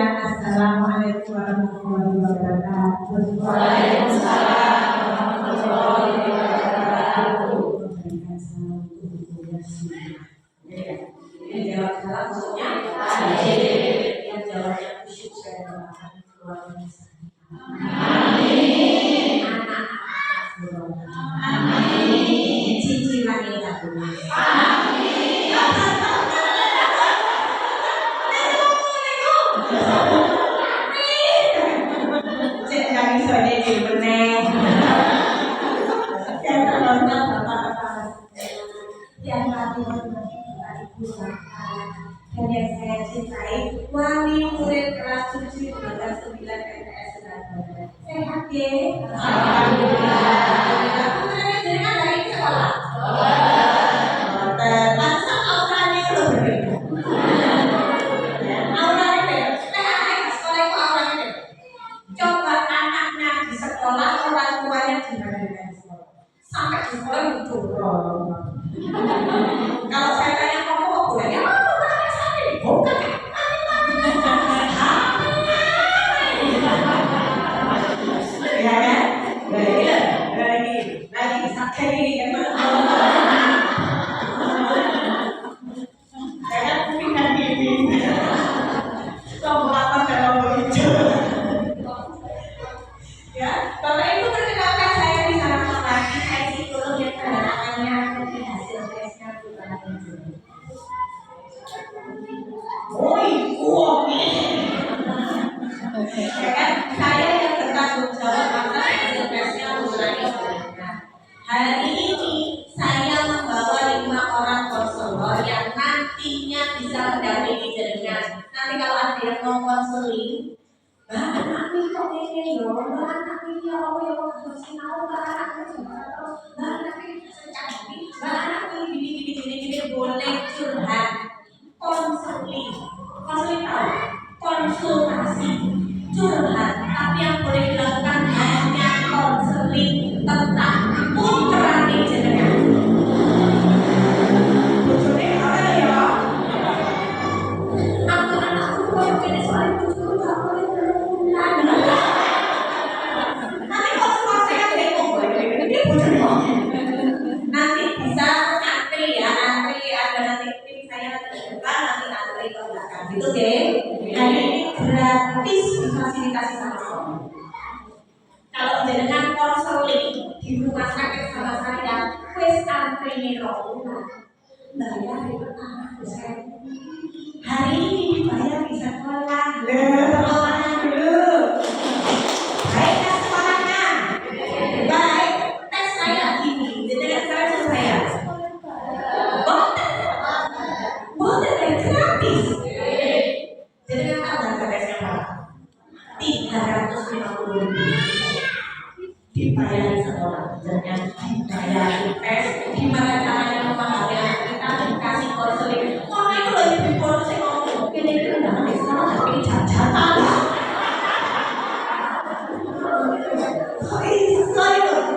Assalamualaikum warahmatullahi wabarakatuh. Waalaikumsalam warahmatullahi wabarakatuh. Yang jawab salah maksudnya yang jawabnya khusyuk saya doakan keluarga saya. Amin. Amin. Cicilan kita dulu. Amin. Cek kami soalnya di benek. Yang terhormat bapak-bapak, yang kami hormati ibu bapak, dan yang saya cintai wali murid kelas 7 kelas 9 PTS Surabaya. Sehat ya? Alhamdulillah. Aku dengan dari sekolah. Masa auranya itu berbeda. Auranya beda. Sekolah itu auranya beda. Coba anaknya di sekolah, orang tuanya gimana dengan sekolah? Sampai di sekolah itu kalau saya tanya kamu kok boleh? Ya kamu tanya saya, bukan? Ya kan? Lagi sakit ini kan? Saya kan pindah diri. Tombol apa kalau hijau? Ya, Bapak Ibu perkenalkan saya di sana lagi. Saya psikolog yang kedatangannya di hasil tesnya bukan itu. Oi, ya kan? Saya yang bertanggung jawab atas hasil tesnya bulan ini. Hari ini saya membawa 5 orang konselor yang nantinya bisa mendampingi jenengan. Nanti kalau ada yang mau konseling, anak ini kok ini loh, anak ini apa yang mau sinau, anak ini terus, anak ini secari, anak ini gini boleh curhat, konseling tahu, konsultasi, curhat, tapi yang boleh dilakukan hanya konseling tentang putra jenengan. Bojone apa ya? Aku anakku kok ini soal itu gak boleh berulang. Nanti konsultasi yang bego ini bojone. Nanti bisa antri ya, ada nanti tim saya nanti ke depan, nanti antri ke belakang. Gitu deh. Hari ini gratis difasilitasi sama saya. Kalau jenengan konseling di rumah sakit sama saya, wis antri nih bayar di pertama saya. Hari ini dibayar di sekolah. Sekolahnya dulu. Baik tes sekolahnya. Baik tes saya gini. Jenengan sekarang saya. Boleh gratis. Jenengan tahu harga tesnya berapa? 350.000. Dibayar di sekolah. Jenengan dibayar tes. Gimana caranya memahami anak kita dikasih konseling? Orang itu lagi bimbel saya ngomong. Ini undangan di sekolah tapi jajan. Sorry loh,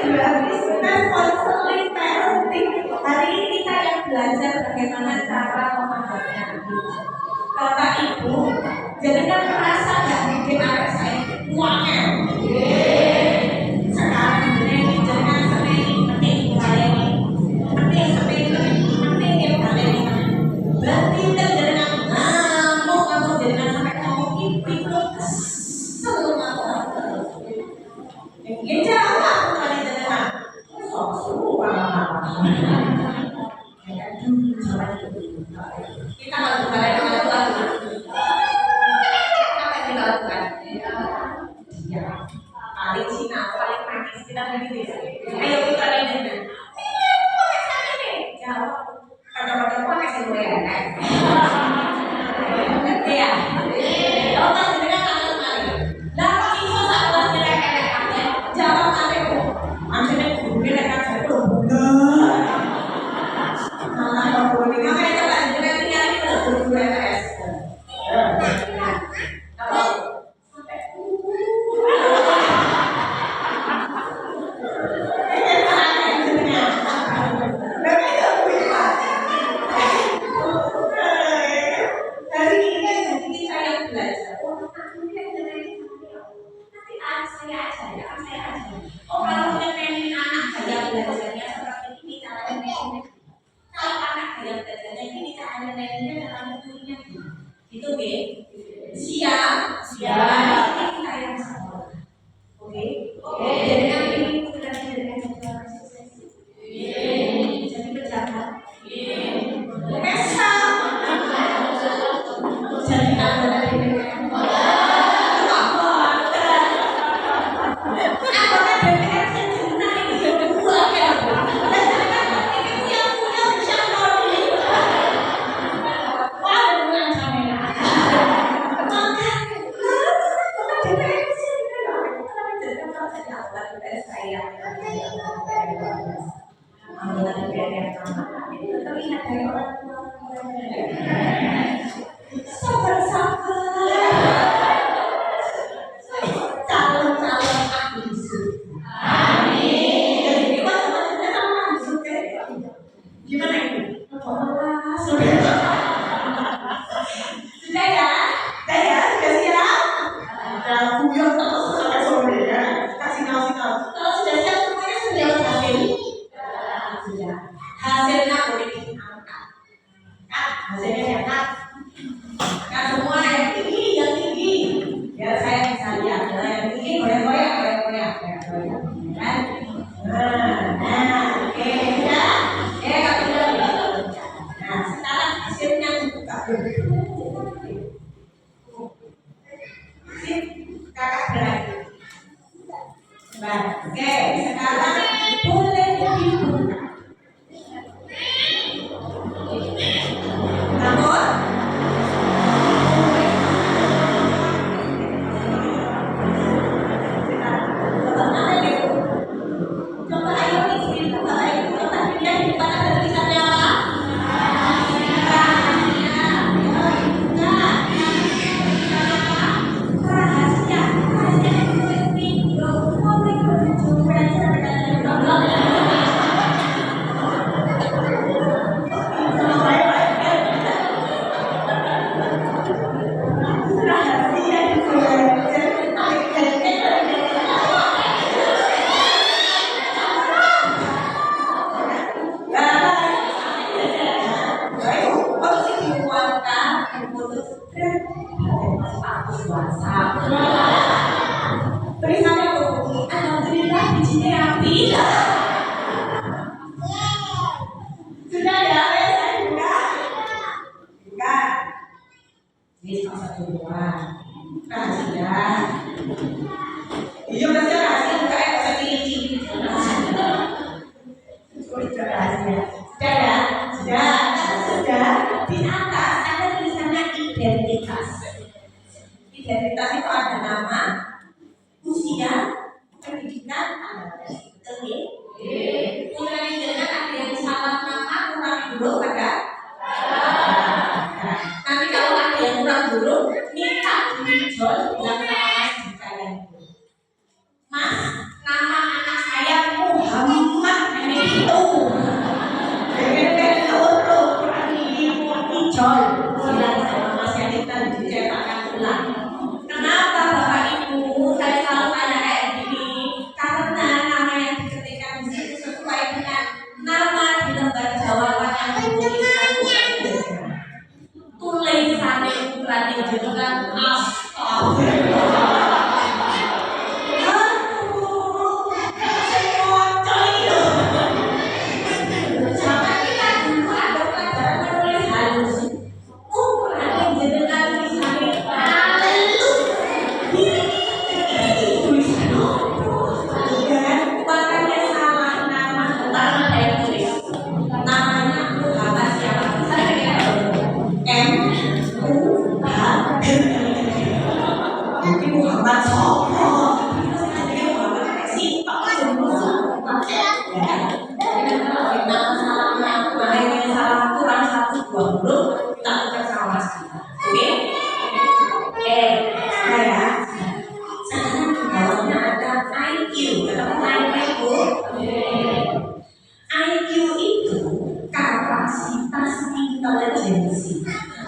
gratis tes konseling parenting. Hari ini kita yang belajar bagaimana cara memahami anak kita. Bapak Ibu, jenengan merasa nggak bikin anak saya uangnya? Sekarang jenengan seneng penting saya ini Ya, paling Cina, paling manis kita begitu ya. Ayo kita lanjutkan. Jawab. Kata-kata apa kasih gue ya? Ngerti ya? Oh, pas dengan tangan kali. Lah kok iso sak kelas direk-rekake? Jawab aku. Maksudnya gue rekan satu. Malah kok gue makanya coba direk-rekake itu gue RS. Itu oke, siap, siap. Kita yang sama, oke, oke. Jadi nanti kita jadi sukses, jadi pejabat, besar, jadi anggota DPR, anggota DPR sejumlah ini dua ya, ini yang punya bisa nolih, wah dengan kamera. Gimana ini? Sudah ya? Sudah ya? Sudah siap? Nah, buyut terus sampai sore ya. Kasih tahu. Kalau sudah siap semuanya sudah dapat hasil. Sudah. Hasilnya boleh diangkat. Hasilnya diangkat. Angkat semua yang tinggi. Biar saya bisa lihat. Yang tinggi goyang-goyang. Kan? Nah, oke, sudah. Kalau sudah. Nah, sekarang hasilnya dibuka. Kakak berani. Baik, oke, sekarang boleh dibuka. Namun, coba ayo isi buka ayo. Coba dilihat di mana ada tulisannya apa? Rahasia. Tulisannya begini, alhamdulillah bijinya rapi. Sudah ya, saya buka. Ini salah satu doa. Rahasia. Iya rahasia buka ya, saya ciri-ciri. Rahasia. Sudah ya? Sudah. Di atas ada tulisannya identitas. Identitas itu ada nama. Ini Muhammad Sopo. Ini Muhammad kasih Pak Jumbo. Makanya salah kurang 1 2 huruf kita tukar sama Mas kita. Oke? Oke. Nah ya. Sekarang di bawahnya ada IQ. Ketemu IQ? IQ itu kapasitas intelijensi,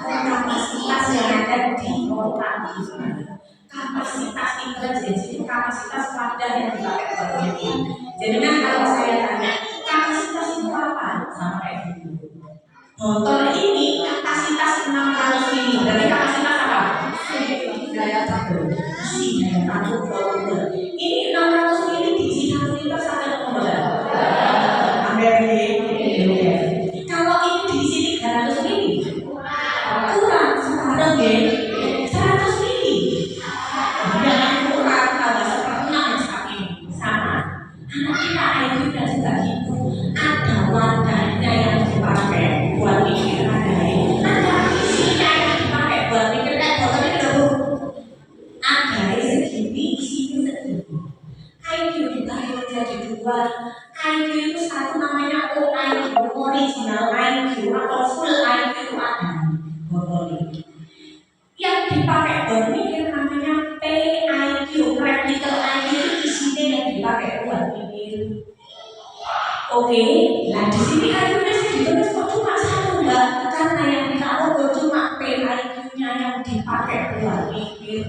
kapasitas yang ada di otak kita. Kapasitas intelijensi itu kapasitas wadah yang dipakai bagi. Jadi kan kalau saya tanya kapasitas itu apa? Sama kayak gitu. Botol ini kapasitas 600 ml. Berarti kapasitas apa? Daya tampung. Daya tampung botol. Ini 600 ml diisi 1 liter sampai berapa? Kalau ini diisi 300 ml kurang sekarang ya 100 ml. Jangan kurang tambah 1/6 saking sama. Anak kita IQ-nya juga gitu. Ada wadahnya yang dipakai buat mikir, ada isinya yang dipakai buat mikir. Kayak botol ini loh, ada segini, isinya segini. IQ dibagi menjadi 2. IQ itu satu namanya OIQ, original IQ, atau full IQ itu ada botol ini. Yang dipakai buat mikir namanya PIQ, practical IQ, itu isinya yang dipakai buat mikir. Oke, nah di sini IQ-nya ditulis kok cuma 1 Mbak, karena yang kita ukur cuma PIQ-nya yang dipakai buat mikir.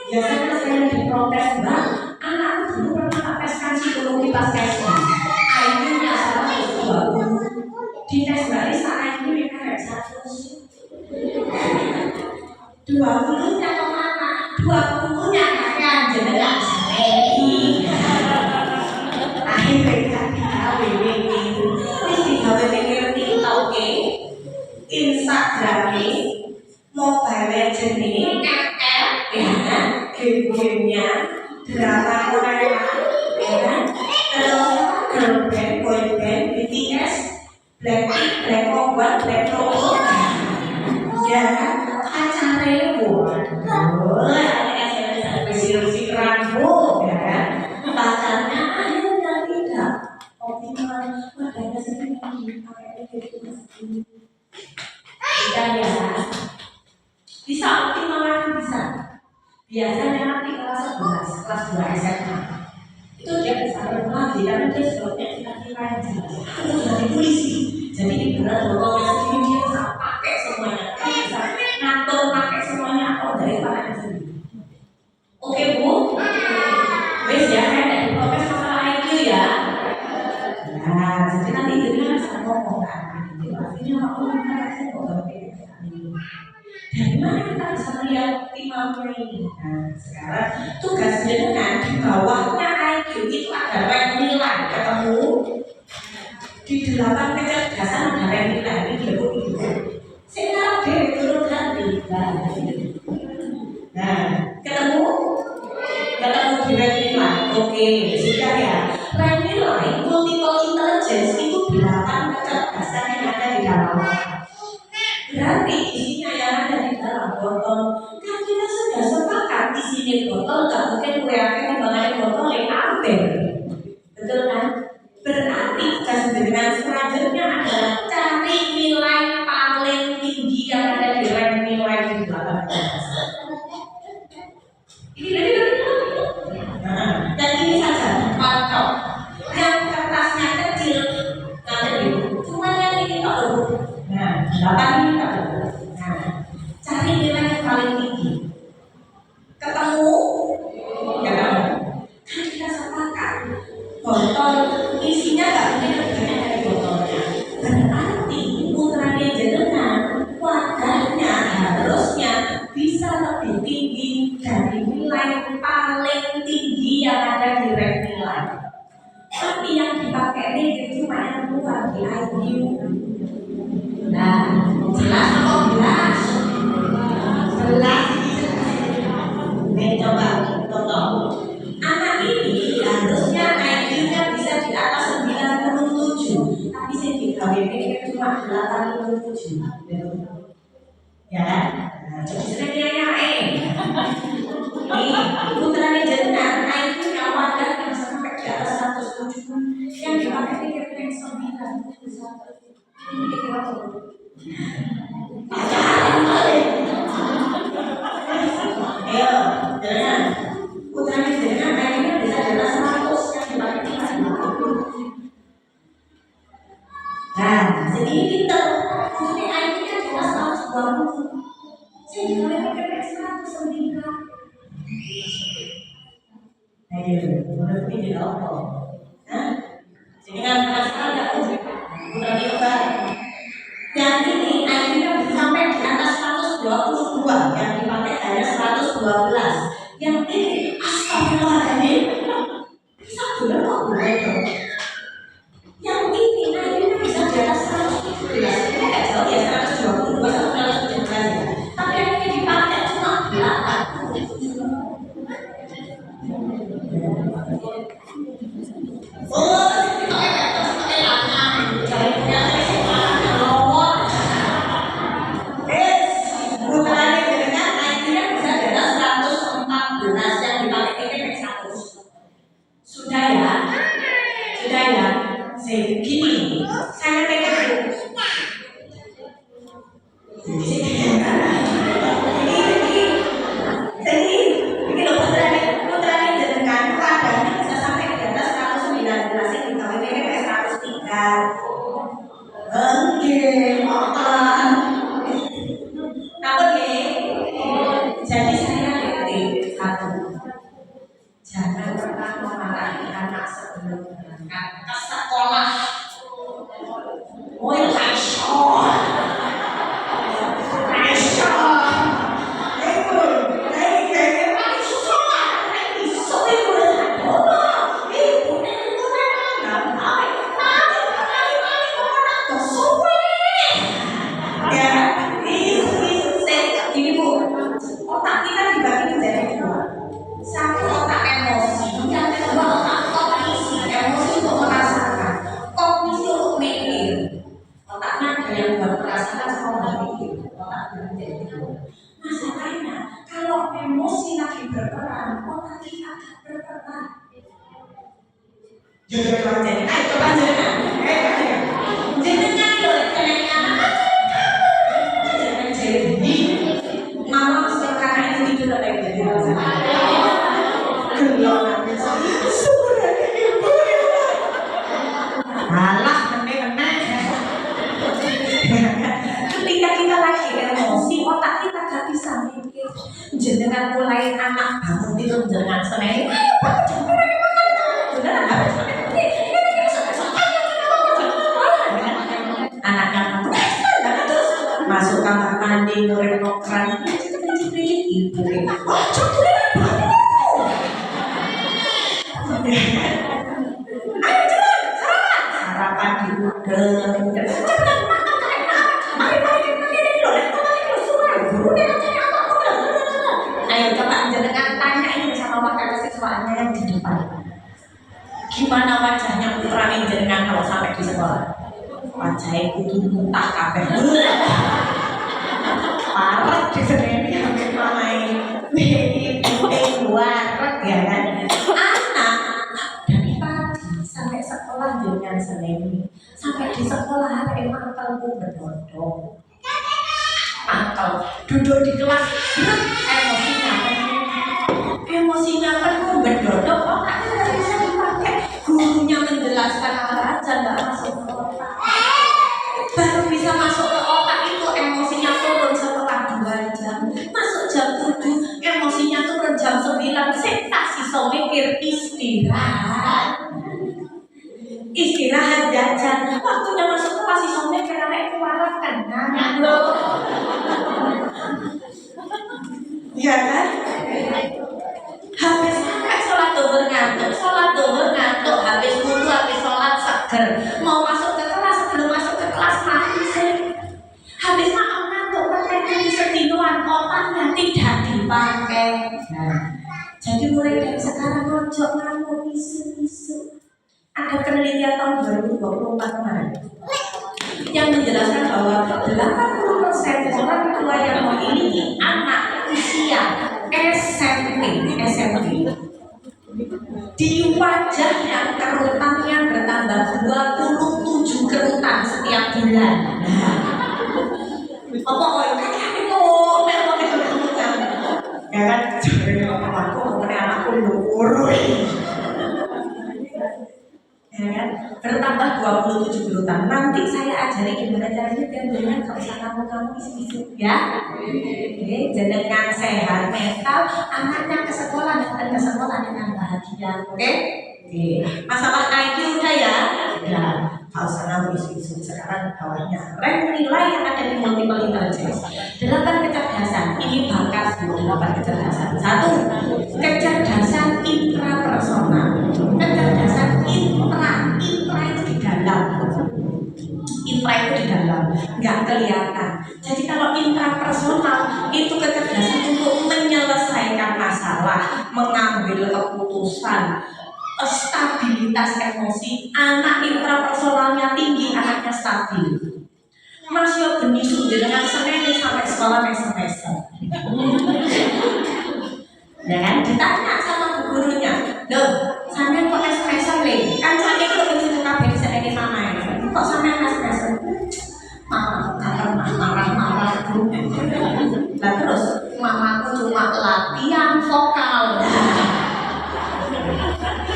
Biasanya saya diprotes, Mbak, anakku dulu pernah tak teskan psikologi pas tesnya, IQ-nya 120. Di tes Mbak Lisa IQ-nya kayak 120-nya kemana? 20-nya kakak jenengan sampai. Akhirnya kita WWW. Terus di WWW kita oke. Instagram ini, Mobile Legends ini, FF, ya kan? Game-gamenya, drama Korea, ya kan? Terus girl band, boy band, BTS, Blackpink, Blackpink, Blackpink, ya kan? Acaranya si Rambo, ya kan? Pacarnya akhirnya tidak optimal. Makanya sering pakai gitu. Tidak ya, bisa optimal lagi bisa. Biasanya nanti kelas 11, kelas 2 SMA itu dia bisa lagi, karena dia sebabnya kita yang jelas. Itu sudah ditulis sih. Jadi ibarat botolnya segini dia bisa pakai semuanya, dia bisa ngatur pakai semuanya atau dari tangannya sendiri. Oke Bu, wes ya, saya tidak diprotes masalah IQ ya. Nah, jadi nanti jadinya bisa ngomong kan. Artinya aku minta saya botol dari mana kita bisa melihat optimalnya ini? Nah, sekarang tugas jenengan di bawahnya IQ itu ada rank nilai, ketemu di 8 kecerdasan ada rank nilai ini dia begitu. Sekarang dia turun hati. Nah, ketemu di rank nilai. Oke, sudah ya. Rank nilai multiple intelligence itu 8 kecerdasan yang ada di dalam. Berarti isinya yang ada di dalam botol. Kan kita sudah sepakat di sini botol nggak mungkin yakin mengenai botol yang ambil, betul kan? Berarti tugas dengan selanjutnya adalah cari nilai paling tinggi yang ada di rank nilai di belakang. Ini dan ini saja pantau. Yang kertasnya kecil, nanti cuma yang ini kalau. Nah, 8 ini tak ada. Nah, cari nilai yang paling tinggi. Ketemu? Kan kita sepakat botol isinya tak mungkin lebih banyak dari botolnya. Berarti putranya jenengan wadahnya harusnya bisa lebih tinggi dari nilai paling tinggi yang ada di rank nilai. Tapi yang dipakai ini cuma yang keluar di IQ. Nah, jelas atau jelas? Jelas. Coba contoh. Anak ini harusnya IQ-nya bisa di atas 97, tapi saya di KWP cuma 87. Ya kan? Nah, jadi sebenarnya Pacaran boleh. Ayo, jangan. Putranya jangan akhirnya bisa jelas 100 yang dipakai. Nah, jadi kita ini akhirnya jelas 120. Saya juga pakai 100 sendiri. Ayo, menurut ini apa? Hah? Jadi kan penasaran nggak tuh? Putra kita. Yang ini akhirnya bisa sampai di atas 122, yang dipakai hanya 112. Yang ini astagfirullahaladzim, bisa bener kok boleh dong. Yang ini akhirnya bisa di atas 117. Ini nggak jauh ya, 122 sampai 117 ya. Tapi yang ini dipakai cuma 8. Oh, gini, saya pengen jadi loh putranya jenengan keadaannya bisa sampai di atas 119 yang dikawinkan sampai 103. Oke, makan. Apa nih? Jadi saya ngerti satu, jangan pernah memarahi anak sebelum berangkat ke sekolah. Oh ya, otak kita dibagi menjadi dua. Satu otak emosi, yang kedua otak kognisi. Emosi untuk merasakan, kognisi untuk mikir. Otaknya ada yang buat merasakan sama buat mikir. Otak menjadi dua. Masalahnya kalau emosi lagi berperan, otak kita tak berperan. Jangan jadi, ayo coba jangan. Jangan loh, jangan jadi. Mama sekarang ini juga kayak jadi alah bener-bener. Ketika kita lagi emosi, otak kita gak bisa mikir. Jenengan mulai anak bangun itu jenengan seneng. Anaknya masuk kamar mandi nurut nokran ibu sarapan di udang ayo coba jenengan tanya ini sama pakar siswanya yang di depan, gimana wajahnya putra jenengan kalau sampai di sekolah? Wajahnya kudu muntah kabeh. Parah di sini sampai main warek ya kan. Anak dari pagi sampai sekolah dengan Senin, sampai di sekolah hari mangkalku berdodong. Mangkal duduk di kelas emosinya penuh berdodong, otaknya nggak bisa dipakai. Gurunya menjelaskan apa aja nggak masuk ke otak. Baru bisa masuk ke otak itu emosinya turun setelah 2 jam. Masuk jam 7 emosinya turun jam 9. Saya tak sisa mikir istirahat. Istirahat jajan. Waktunya masuk kelas sisa mikir anak kualat kan. Ya kan? Habis sampai sholat duhur ngantuk, habis wudu, habis sholat seger, mau masuk ke kelas, sebelum masuk ke kelas mati sih. Habis makan ngantuk, pakai setinuan, otaknya tidak dipakai. Nah, jadi mulai dari sekarang ojo ngantuk isu-isu. Ada penelitian tahun 2024 kemarin yang menjelaskan bahwa 80% orang tua yang memiliki anak usia SMP di wajahnya kerutannya bertambah 27 kerutan setiap tiap bulan. Apa kok kan ngomong kan? Ya kan, jadi aku ngomongnya anakku luru. Ya kan, bertambah 27 bulan. Nanti saya ajari gimana caranya biar jenengan gak usah kamu isu-isu ya. Oke, jenengan sehat mental, anaknya ke sekolah datang ke sekolah dengan bahagia. Oke? Masalah IQ udah ya? Ya, gak usah kamu isu-isu. Sekarang bawahnya rank nilai yang ada di multiple intelligence. 8 kecerdasan, ini bakat 8 kecerdasan. 1. Kecerdasan intrapersonal. Kecerdasan intra itu di dalam. Intra itu di dalam, nggak kelihatan. Jadi kalau intrapersonal itu kecerdasan untuk menyelesaikan masalah, mengambil keputusan, stabilitas emosi. Anak intrapersonalnya tinggi, anaknya stabil. Masih benih dengan Senin sampai sekolah mesem-mesem. Ya kan? Ditanya sama bu gurunya, loh, sampai kok mesem-mesem nih? Kan saya itu begitu kabeh disediain mama ya. Kok sampai mesem-mesem? Marah-marah bu. Nah terus mamaku cuma latihan vokal.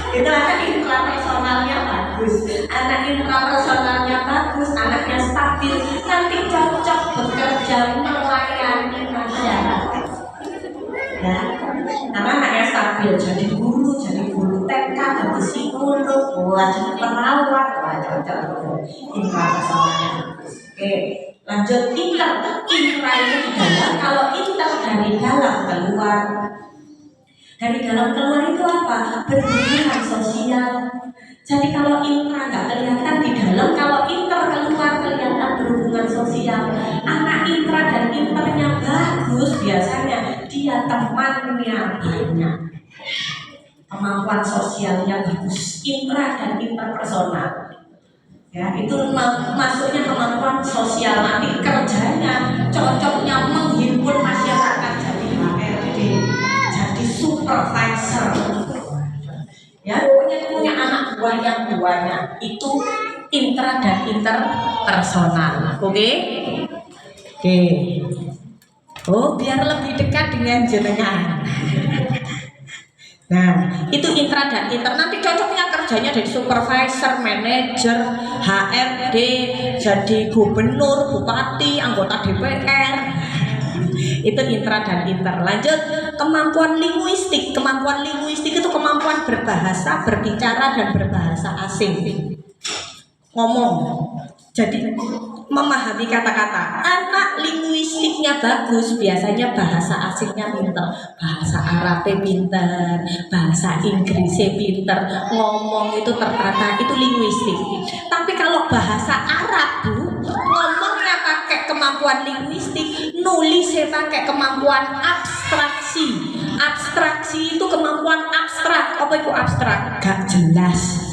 Itu anak intrapersonalnya bagus, anak intrapersonalnya bagus, anaknya stabil, nanti cocok bekerja melayani masyarakat. Ya, karena anaknya stabil, jadi guru TK, jadi psikolog, jadi perawat, cocok. Intrapersonalnya bagus. Oke, lanjut inter itu di dalam. Kalau inter dari dalam keluar. Dari dalam keluar itu apa? Berhubungan sosial. Jadi kalau intra nggak kelihatan di dalam, kalau inter keluar kelihatan berhubungan sosial. Anak intra dan internya bagus, biasanya dia temannya banyak. Kemampuan sosialnya bagus, intra dan interpersonal. Ya, itu masuknya kemampuan sosial. Nanti kerjanya cocoknya menghimpun masyarakat jadi HRD. Supervisor, ya punya anak buah yang banyak, itu intra dan interpersonal. Oke. Oh, biar lebih dekat dengan jenengan. Nah, itu intra dan inter. Nanti cocoknya kerjanya jadi supervisor, manajer, HRD, jadi gubernur, bupati, anggota DPR. Itu intra dan inter. Lanjut, kemampuan linguistik. Kemampuan linguistik itu kemampuan berbahasa, berbicara dan berbahasa asing. Ngomong. Jadi memahami kata-kata. Anak linguistiknya bagus, biasanya bahasa asingnya pinter. Bahasa Arabnya pinter, bahasa Inggrisnya pinter, ngomong itu tertata, itu linguistik. Tapi kalau bahasa Arab, Bu, ngomongnya pakai kemampuan linguistik, nulisnya pakai kemampuan abstraksi. Abstraksi itu kemampuan abstrak. Apa itu abstrak? Gak jelas.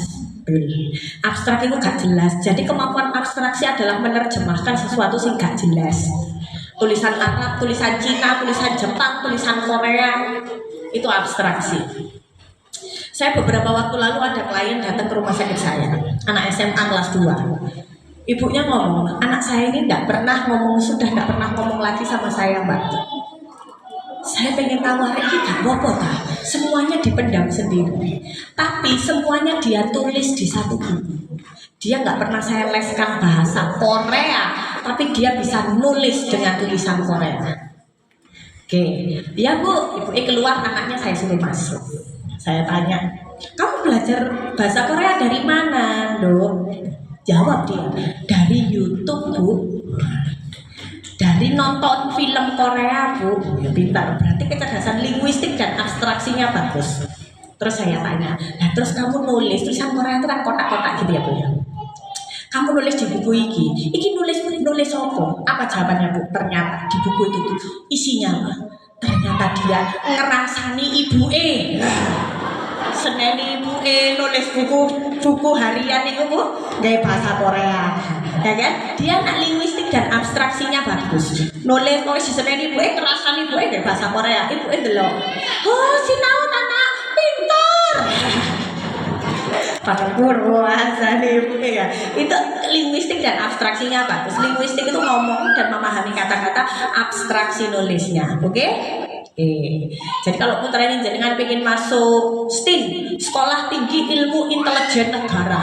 Abstrak itu gak jelas. Jadi kemampuan abstraksi adalah menerjemahkan sesuatu sing gak jelas. Tulisan Arab, tulisan Cina, tulisan Jepang, tulisan Korea, itu abstraksi. Saya beberapa waktu lalu ada klien datang ke rumah sakit saya, anak SMA kelas 2. Ibunya ngomong, anak saya ini sudah tidak pernah ngomong lagi sama saya, Mbak. Saya pengen tahu hari ini gak apa-apa, semuanya dipendam sendiri. Tapi semuanya dia tulis di satu buku. Dia nggak pernah saya leskan bahasa Korea, tapi dia bisa nulis dengan tulisan Korea. Oke, ya Bu, ibu keluar, anaknya saya suruh masuk. Saya tanya, kamu belajar bahasa Korea dari mana, Dok? Jawab dia, dari YouTube, Bu. Dari nonton film Korea, Bu. Ya, pintar, berarti kecerdasan linguistik dan abstraksinya bagus. Terus saya tanya, nah terus kamu nulis tulisan Korea itu kan kotak-kotak gitu ya, Bu ya? Kamu nulis di buku iki nulis apa jawabannya, Bu? Ternyata di buku itu tuh isinya apa? Ternyata dia ngerasani ibuke. Seneni ibuke nulis buku harian itu, Bu, gaya bahasa Korea. Ya kan? Dia anak linguistik dan abstraksinya bagus. Nulis seneni ibuke, ngerasani ibuke gaya bahasa Korea. Ibuke delok. Oh, sinau anak pintar. Perluasan ibu ya. Itu linguistik dan abstraksinya bagus. Linguistik itu ngomong dan memahami kata-kata, abstraksi nulisnya. Oke? Jadi kalau putra ini jenengan pengen masuk STIN, Sekolah Tinggi Ilmu Intelijen Negara,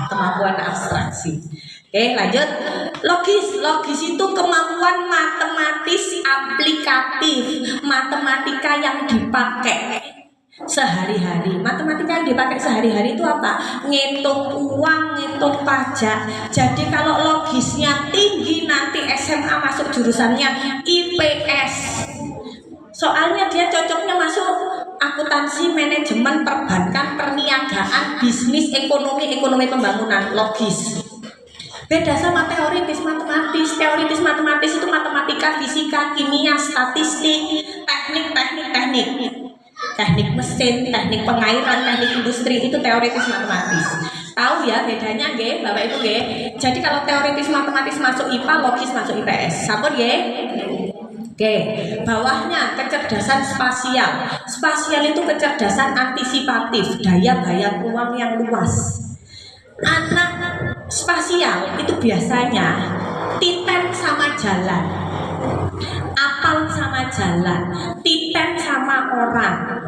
kemampuan abstraksi. Oke, lanjut. Logis itu kemampuan matematis aplikatif, matematika yang dipakai sehari-hari. Matematika yang dipakai sehari-hari itu apa? Ngitung uang, ngitung pajak. Jadi kalau logisnya tinggi nanti SMA masuk jurusannya IPS. Soalnya dia cocoknya masuk akuntansi, manajemen, perbankan, perniagaan, bisnis, ekonomi pembangunan, logis. Beda sama teoritis matematis. Teoritis matematis itu matematika, fisika, kimia, statistik, teknik mesin, teknik pengairan, teknik industri, itu teoritis matematis. Tahu ya bedanya nggih, Bapak Ibu nggih? Jadi kalau teoritis matematis masuk IPA, logis masuk IPS. Sampun nggih? Oke, bawahnya kecerdasan spasial. Spasial itu kecerdasan antisipatif, daya bayang ruang yang luas. Anak spasial itu biasanya titen sama jalan, apal sama jalan, titen sama orang,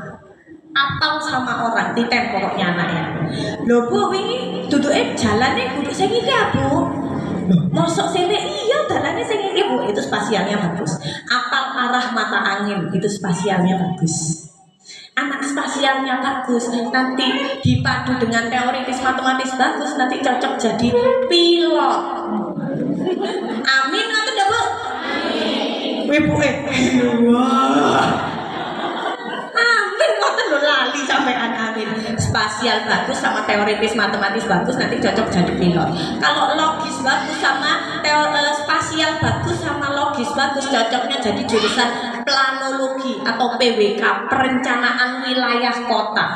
apal sama orang, titen pokoknya anaknya. Lho Bu, ini duduknya jalannya duduk sing iki ya Bu. Mosok sini iya jalannya sing iki Bu, itu spasialnya bagus. Apal arah mata angin, itu spasialnya bagus. Anak spasialnya bagus, nanti dipadu dengan teoritis matematis bagus, nanti cocok jadi pilot. Amin atau enggak Bu? Ibu wah. Amin ngoten lho lali sampean amin. Spasial bagus sama teoritis matematis bagus, nanti cocok jadi pilot. Kalau logis bagus sama spasial bagus sama logis bagus, cocoknya jadi jurusan planologi atau PWK, perencanaan wilayah kota.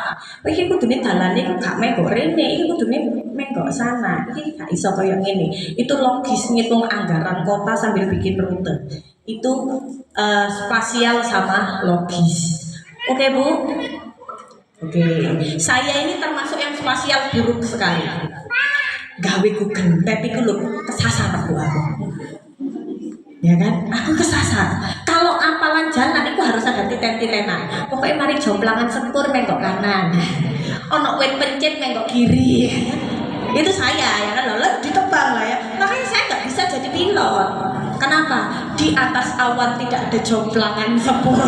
Iki kudune dalane iku gak menggok rene, iki kudune menggok sana. Iki gak iso koyo ngene. Itu logis, ngitung anggaran kota sambil bikin rute. Itu spasial sama logis. Oke Bu? Oke. Saya ini termasuk yang spasial buruk sekali. Gawe Google Map itu lho kesasar aku. Ya kan? Aku kesasar. Kalau apalan jalan itu harus ada titen-titenan. Pokoknya mari jomplangan sepur menggok kanan. Ono wit pencit menggok kiri. Itu saya ya kan, lalu ditebang lah ya. Makanya saya nggak bisa jadi pilot. Kenapa? Di atas awan tidak ada jomplangan sepur.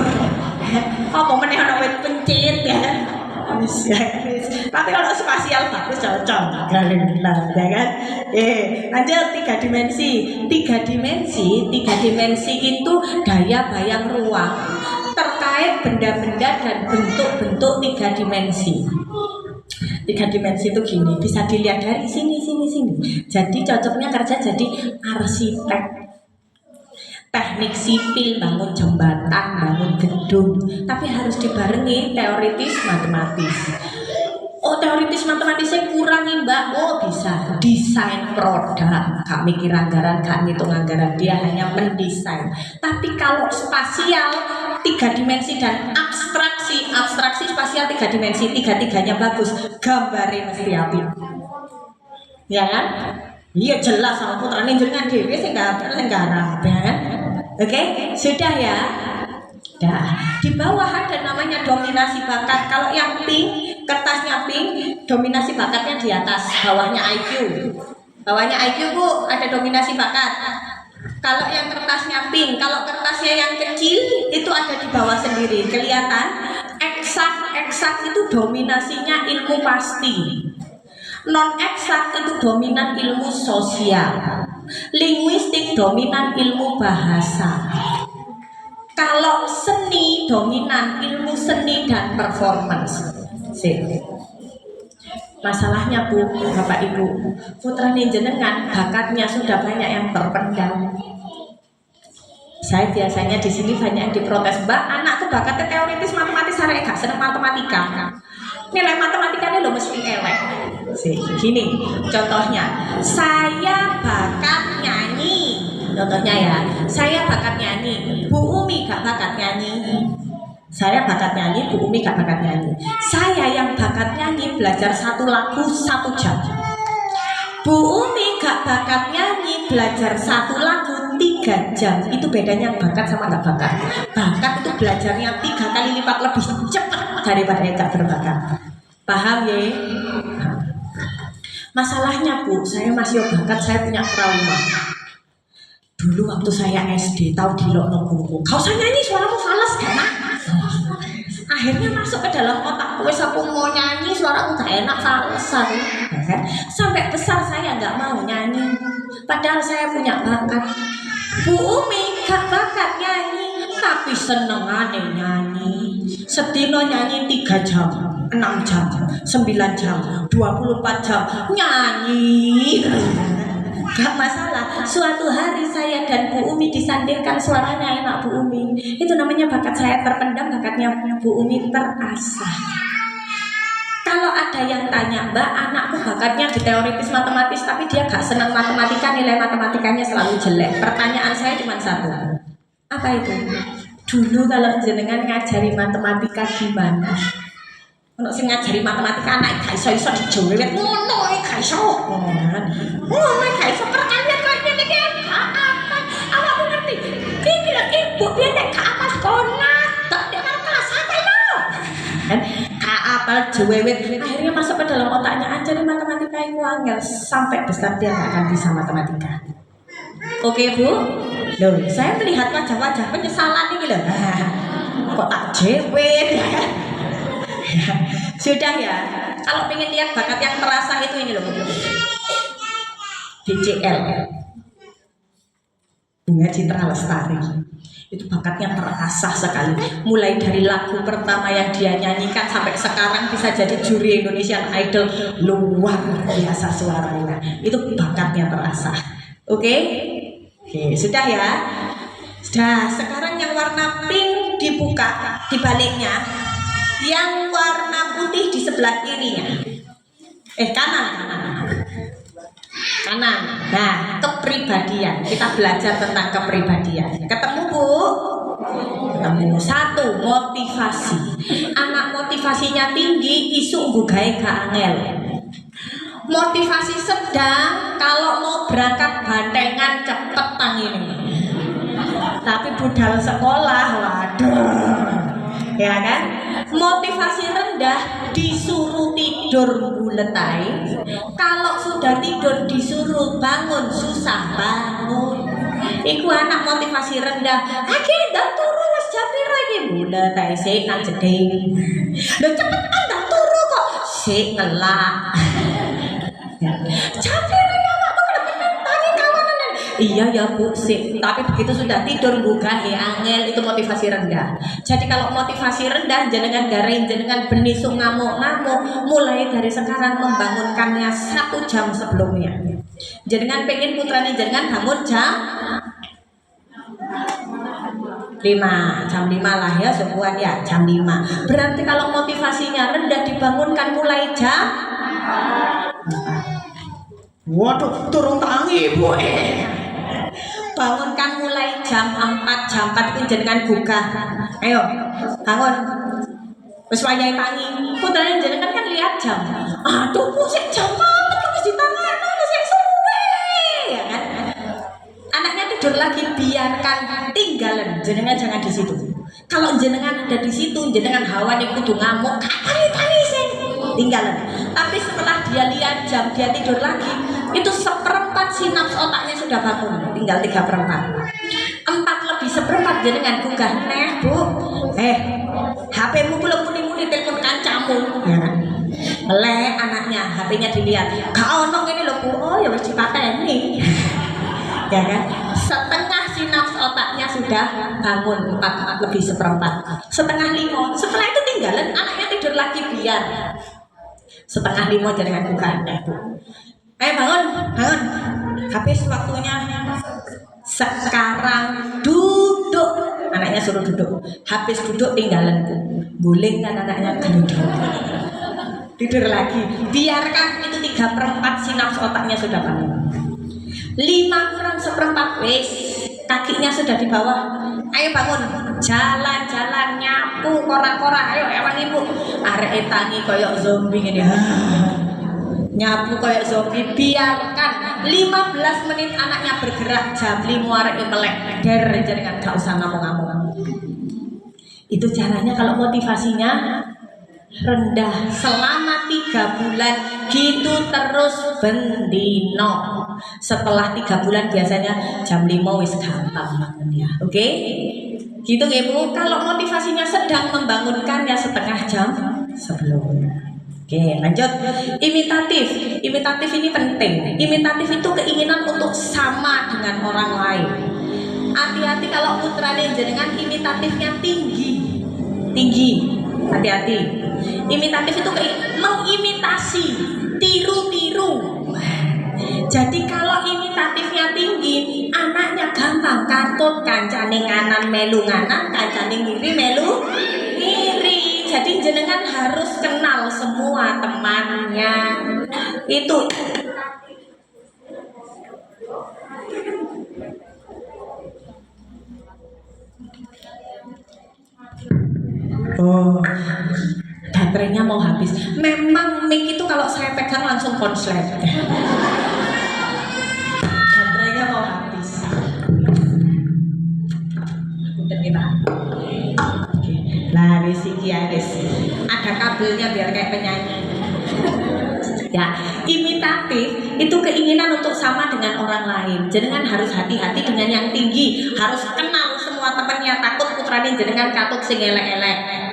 Apa meneh ono wit pencit ya. Tapi kalau spasial bagus cocok lah ya kan. Lanjut 3 dimensi. 3 dimensi itu daya bayang ruang terkait benda-benda dan bentuk-bentuk 3 dimensi. 3 dimensi itu gini, bisa dilihat dari sini. Jadi cocoknya kerja jadi arsitek, teknik sipil, bangun jembatan, bangun gedung, tapi harus dibarengi teoritis matematis. Oh, teoritis matematisnya kurangi Mbak. Oh, bisa desain produk, gak mikir anggaran, gak ngitung anggaran, dia hanya mendesain. Tapi kalau spasial 3 dimensi dan abstraksi spasial 3 dimensi, 3-3-nya bagus, gambarnya mesti apik. Ya kan? Iya jelas sama putra jenengan dhewe sing garap ya kan? Oke, sudah ya. Nah, di bawah ada namanya dominasi bakat. Kalau yang pink, kertasnya pink, dominasi bakatnya di atas, bawahnya IQ. Bawahnya IQ Bu, ada dominasi bakat. Kalau yang kertasnya pink, kalau kertasnya yang kecil itu ada di bawah sendiri, kelihatan. Eksak itu dominasinya ilmu pasti. Non eksak itu dominan ilmu sosial. Linguistik dominan ilmu bahasa. Kalau seni dominan ilmu seni dan performance. Masalahnya Bu, Bapak Ibu, putra jenengan bakatnya sudah banyak yang terpendam. Saya biasanya di sini banyak yang diprotes, Mbak, anak tuh bakatnya teoritis matematis, saya gak seneng matematika. Nilai matematikanya lo mesti elek. Gini, contohnya, saya bakat nyanyi. Contohnya ya, saya bakat nyanyi. Bu Umi gak bakat nyanyi. Saya bakat nyanyi, Bu Umi gak bakat nyanyi. Saya yang bakat nyanyi belajar 1 lagu 1 jam. Bu Umi gak bakat nyanyi, belajar 1 lagu 3 jam. Itu bedanya bakat sama gak bakat. Bakat itu belajarnya 3 kali lipat lebih cepat daripada yang gak berbakat. Paham ya? Masalahnya Bu, saya masih bakat, saya punya trauma. Dulu waktu saya SD, tahu di Lok Nongku, kau saya nyanyi suaramu fals kan? Akhirnya masuk ke dalam otakku, wes aku mau nyanyi suaraku gak enak falsan. Sampai besar saya nggak mau nyanyi, padahal saya punya bakat. Bu Umi gak bakat nyanyi, tapi seneng aneh nyanyi. Sedino nyanyi 3 jam, 6 jam, 9 jam, 24 jam nyanyi. Gak masalah, suatu hari saya dan Bu Umi disandingkan, suaranya enak Bu Umi. Itu namanya bakat saya terpendam, bakatnya Bu Umi terasah. Kalau ada yang tanya, Mbak, anakku bakatnya di teoritis matematis, tapi dia gak senang matematika, nilai matematikanya selalu jelek. Pertanyaan saya cuma satu, apa itu? Dulu kalau jenengan ngajari matematika gimana? Untuk sing ngajari matematika anak gak iso dijewet ngono gak iso. Ngono gak iso perkalian kok ngene iki apa? Awakmu ngerti? Iki lho ibu piye nek gak apal konat, tak nek kelas apa lho. Kan gak apal jewet akhirnya masuk ke dalam otaknya ajari matematika itu angel, sampai besar dia gak akan bisa matematika. Oke Bu? Loh, saya melihat wajah-wajah penyesalan ini loh. Kok tak jewet ya kan? Sudah ya, kalau pengen lihat bakat yang terasa itu ini loh, DCL, Bunga Citra Lestari. Itu bakatnya terasah sekali. Mulai dari lagu pertama yang dia nyanyikan sampai sekarang bisa jadi juri Indonesian Idol, luar biasa suaranya. Itu bakatnya terasa. Oke, sudah ya. Sudah, sekarang yang warna pink dibuka di baliknya. Yang warna putih di sebelah kiri ya. Kanan. Nah, kepribadian. Kita belajar tentang kepribadian. Ketemu Bu? Ketemu. 1, motivasi. Anak motivasinya tinggi, isu nggugahe gak angel. Motivasi sedang, kalau mau berangkat bantengan cepet tangini. Tapi budal sekolah, waduh. Ya kan? Motivasi rendah, disuruh tidur buletai. Kalau sudah tidur disuruh bangun, susah bangun. Iku anak motivasi rendah. Ndak turu wis jam piro iki? Buletai sik nang jeding. Lho cepetan ndak turu kok. Sik ngelak. Jam piro ya awakmu bener-bener tangi kawanan. Iya ya Bu, sik. Tapi begitu sudah tidur buka angel, itu motivasi rendah. Jadi kalau motivasi rendah, jenengan garing, jenengan benisung ngamuk-ngamuk, mulai dari sekarang membangunkannya 1 jam sebelumnya. Jenengan pengen putranya jenengan bangun jam 5, jam 5 lah ya, sebulan ya, jam 5. Berarti kalau motivasinya rendah dibangunkan mulai jam 4. Waduh, turun tangi Bu. Bangunkan mulai jam 4, jam 4 itu jenengan buka. Ayo, bangun. Wis wayahe tangi. Putrane jenengan kan lihat jam. Aduh, Bu, sik jam 4 wis ditangani sik suwe. Ya kan? Anaknya tidur lagi, biarkan tinggalan. Jenengan jangan di situ. Kalau jenengan ada di situ, jenengan hawane kudu ngamuk, kali-kali sing tinggalan. Tapi setelah dia lihat jam, dia tidur lagi, itu 1/4 sinaps otaknya sudah bangun, tinggal 3/4. 4/4 jenengan gugah, neh Bu, HP-mu belum muni-muni telepon kancamu, ya kan? Anaknya, HP-nya dilihat, gak ono ngene lho Bu, oh ya wis dipateni. Ya kan? Setengah sinaps otaknya sudah bangun, 4/4. Setengah 5, setelah itu tinggalan anaknya tidur lagi, biar setengah 5 jenengan buka, Bu. Bangun. Habis waktunya. Sekarang duduk. Anaknya suruh duduk. Habis duduk tinggalan Bu. Guling kan anaknya duduk. Tidur lagi. Biarkan itu 3/4 sinaps otaknya sudah bangun. 5 kurang 1/4 wis. kakinya sudah di bawah. Ayo bangun, jalan-jalan nyapu kora-kora. Ayo ewan ibu. Arek tangi koyok zombie ini. Nyapu koyok zombie. Biarkan 15 menit anaknya bergerak. Jam 5 arek melek. Der jenengan gak usah ngomong-ngomong. Itu caranya kalau motivasinya rendah selama 3 bulan gitu terus bendino. Setelah 3 bulan biasanya jam 5 wis gampang banget ya. Oke? Gitu ya Bu. Kalau motivasinya sedang membangunkan ya setengah jam sebelum. Oke, lanjut. Imitatif. Imitatif ini penting. Imitatif itu keinginan untuk sama dengan orang lain. Hati-hati kalau putrane jenengan imitatifnya tinggi. Tinggi. Hati-hati. Imitatif itu mengimitasi, tiru-tiru. Jadi kalau imitatifnya tinggi, anaknya gampang katut, kancane nganan melu nganan, kancane ngiri melu ngiri. Jadi jenengan harus kenal semua temannya. Itu oh, baterainya mau habis. Memang mic itu kalau saya pegang langsung konslet. Baterainya mau habis. Udah kita. Oke. Lah risiki ya guys. Ada kabelnya biar kayak penyanyi. Ya, imitatif itu keinginan untuk sama dengan orang lain. Jenengan harus hati-hati dengan yang tinggi. Harus kenal semua temannya. Takut putrane jenengan katut sing elek-elek.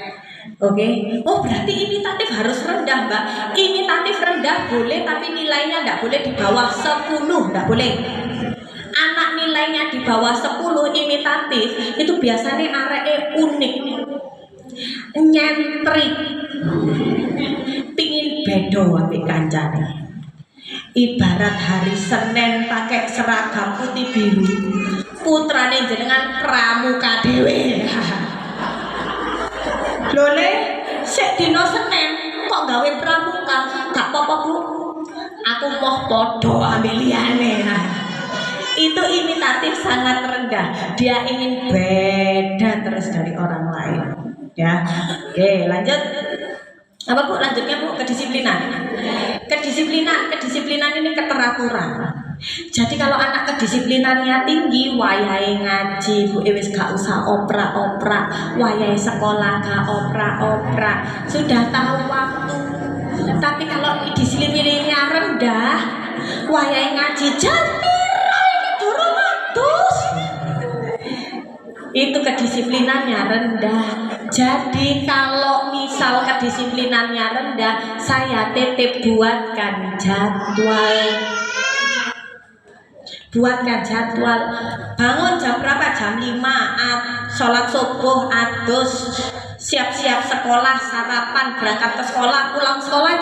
Oke. Oh berarti imitatif harus rendah Mbak. Imitatif rendah boleh tapi nilainya tidak boleh di bawah 10. Tidak boleh. Anak nilainya di bawah 10 imitatif itu biasanya areke unik, nyentrik, pingin bedo ambek kancane. Ibarat hari Senin pakai seragam putih biru, putrane jenengan pramuka dhewe. Lole, sik dino Senin kok gawe pramuka? Gak apa-apa Bu. Aku mau podo ambil liyane. Nah, itu imitatif sangat rendah. Dia ingin beda terus dari orang lain. Ya. Oke, lanjut. Apa Bu? Lanjutnya Bu, kedisiplinan. Kedisiplinan ini keteraturan. Jadi kalau anak kedisiplinannya tinggi, wayahe ngaji, Bu wis gak usah oprak-oprak, wayahe sekolah gak oprak-oprak, sudah tahu waktu. Tapi kalau disiplinnya rendah, wayahe ngaji jantira ini durung adus. Itu kedisiplinannya rendah. Jadi kalau misal kedisiplinannya rendah, saya titip buatkan jadwal. Buatkan jadwal. Bangun jam berapa? Jam 5. Sholat subuh, adus, siap-siap sekolah, sarapan, berangkat ke sekolah, pulang sekolah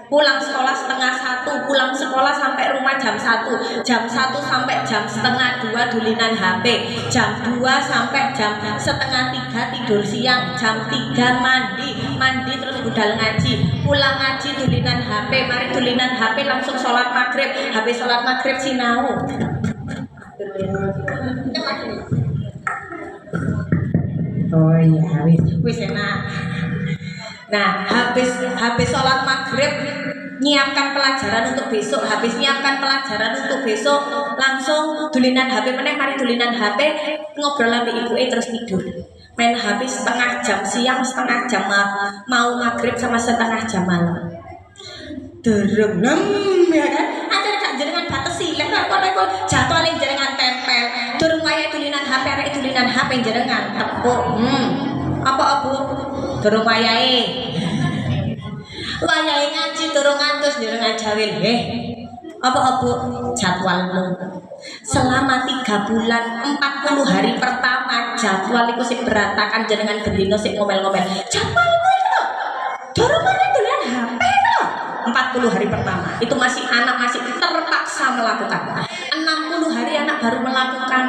pulang sekolah setengah 1, pulang sekolah sampai rumah jam 1, jam 1 sampai jam setengah 2 dulinan HP, jam 2 sampai jam setengah 3 tidur siang, jam 3 mandi terus budal ngaji, pulang ngaji dulinan HP, mari dulinan HP langsung sholat maghrib, habis sholat maghrib sinau. Oh iya, wis enak. Nah, habis sholat maghrib nyiapkan pelajaran untuk besok. Habis nyiapkan pelajaran untuk besok langsung dulinan HP meneh, mari dulinan HP ngobrol sama ibuke terus tidur. Main HP setengah jam siang, setengah jam mau maghrib sama setengah jam malam. Dereng ya kan? Ada gak jenengan batesi lek kok jadwale jenengan tempel. Durung wayahe dulinan HP arek dulinan HP jenengan tepuk. Apa Bu? Durung wayahe. Wayahe ngaji durung ngantos jenengan jawil. Apa Bu? Jadwalmu. Selama 3 bulan 40 hari pertama jadwal iku sik berantakan jenengan bendino sik ngomel-ngomel. Jadwalmu itu durung wayahe dulinan HP to. 40 hari pertama itu masih anak masih terpaksa melakukan. 60 hari anak baru melakukan.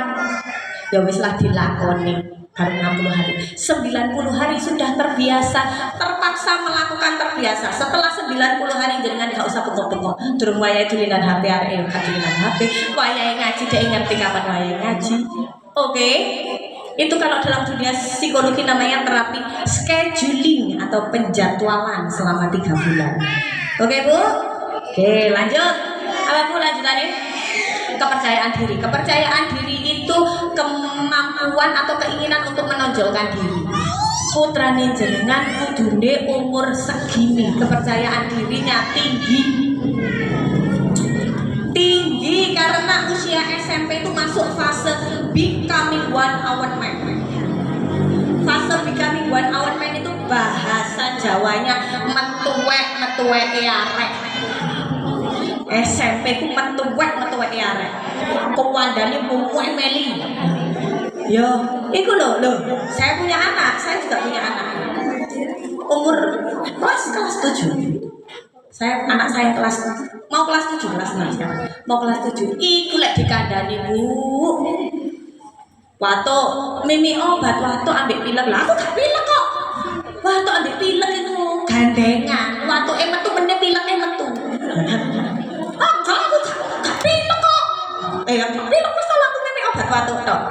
Ya wis lah dilakoni. baru 60 hari. 90 hari sudah terbiasa, terpaksa melakukan terbiasa. Setelah 90 hari jenengan gak usah pokok-pokok. Durung wayahe dulinan HP arek gak dulinan HP. Wayahe ngaji dhek ngerti kapan wayahe ngaji. Oke. Itu kalau dalam dunia psikologi namanya terapi scheduling atau penjadwalan selama 3 bulan. Oke, Bu? Oke, lanjut. Apa Bu lanjutannya? Kepercayaan diri. Kepercayaan diri itu kemampuan atau keinginan untuk menonjolkan diri. Putrane jenengan kudune umur segini, kepercayaan dirinya tinggi. Tinggi karena usia SMP itu masuk fase becoming one hour man. Fase becoming one hour man itu bahasa Jawanya metuwek arek. SMP ku metuwek arek. Kewandane muwek meli. Yo, iku lho, saya punya anak, saya juga punya anak. Umur kelas 7. Anak saya mau kelas 7 sekarang. Mau kelas 7. Iku lek dikandani, Bu. Wato, mimi obat wato ambek pilek lah. Aku gak pilek kok. Wato ambek pilek itu gandengan. Wato metu meneh pileknya metu. Aku gak pilek kok. Pilek masalah aku mimi obat wato tok.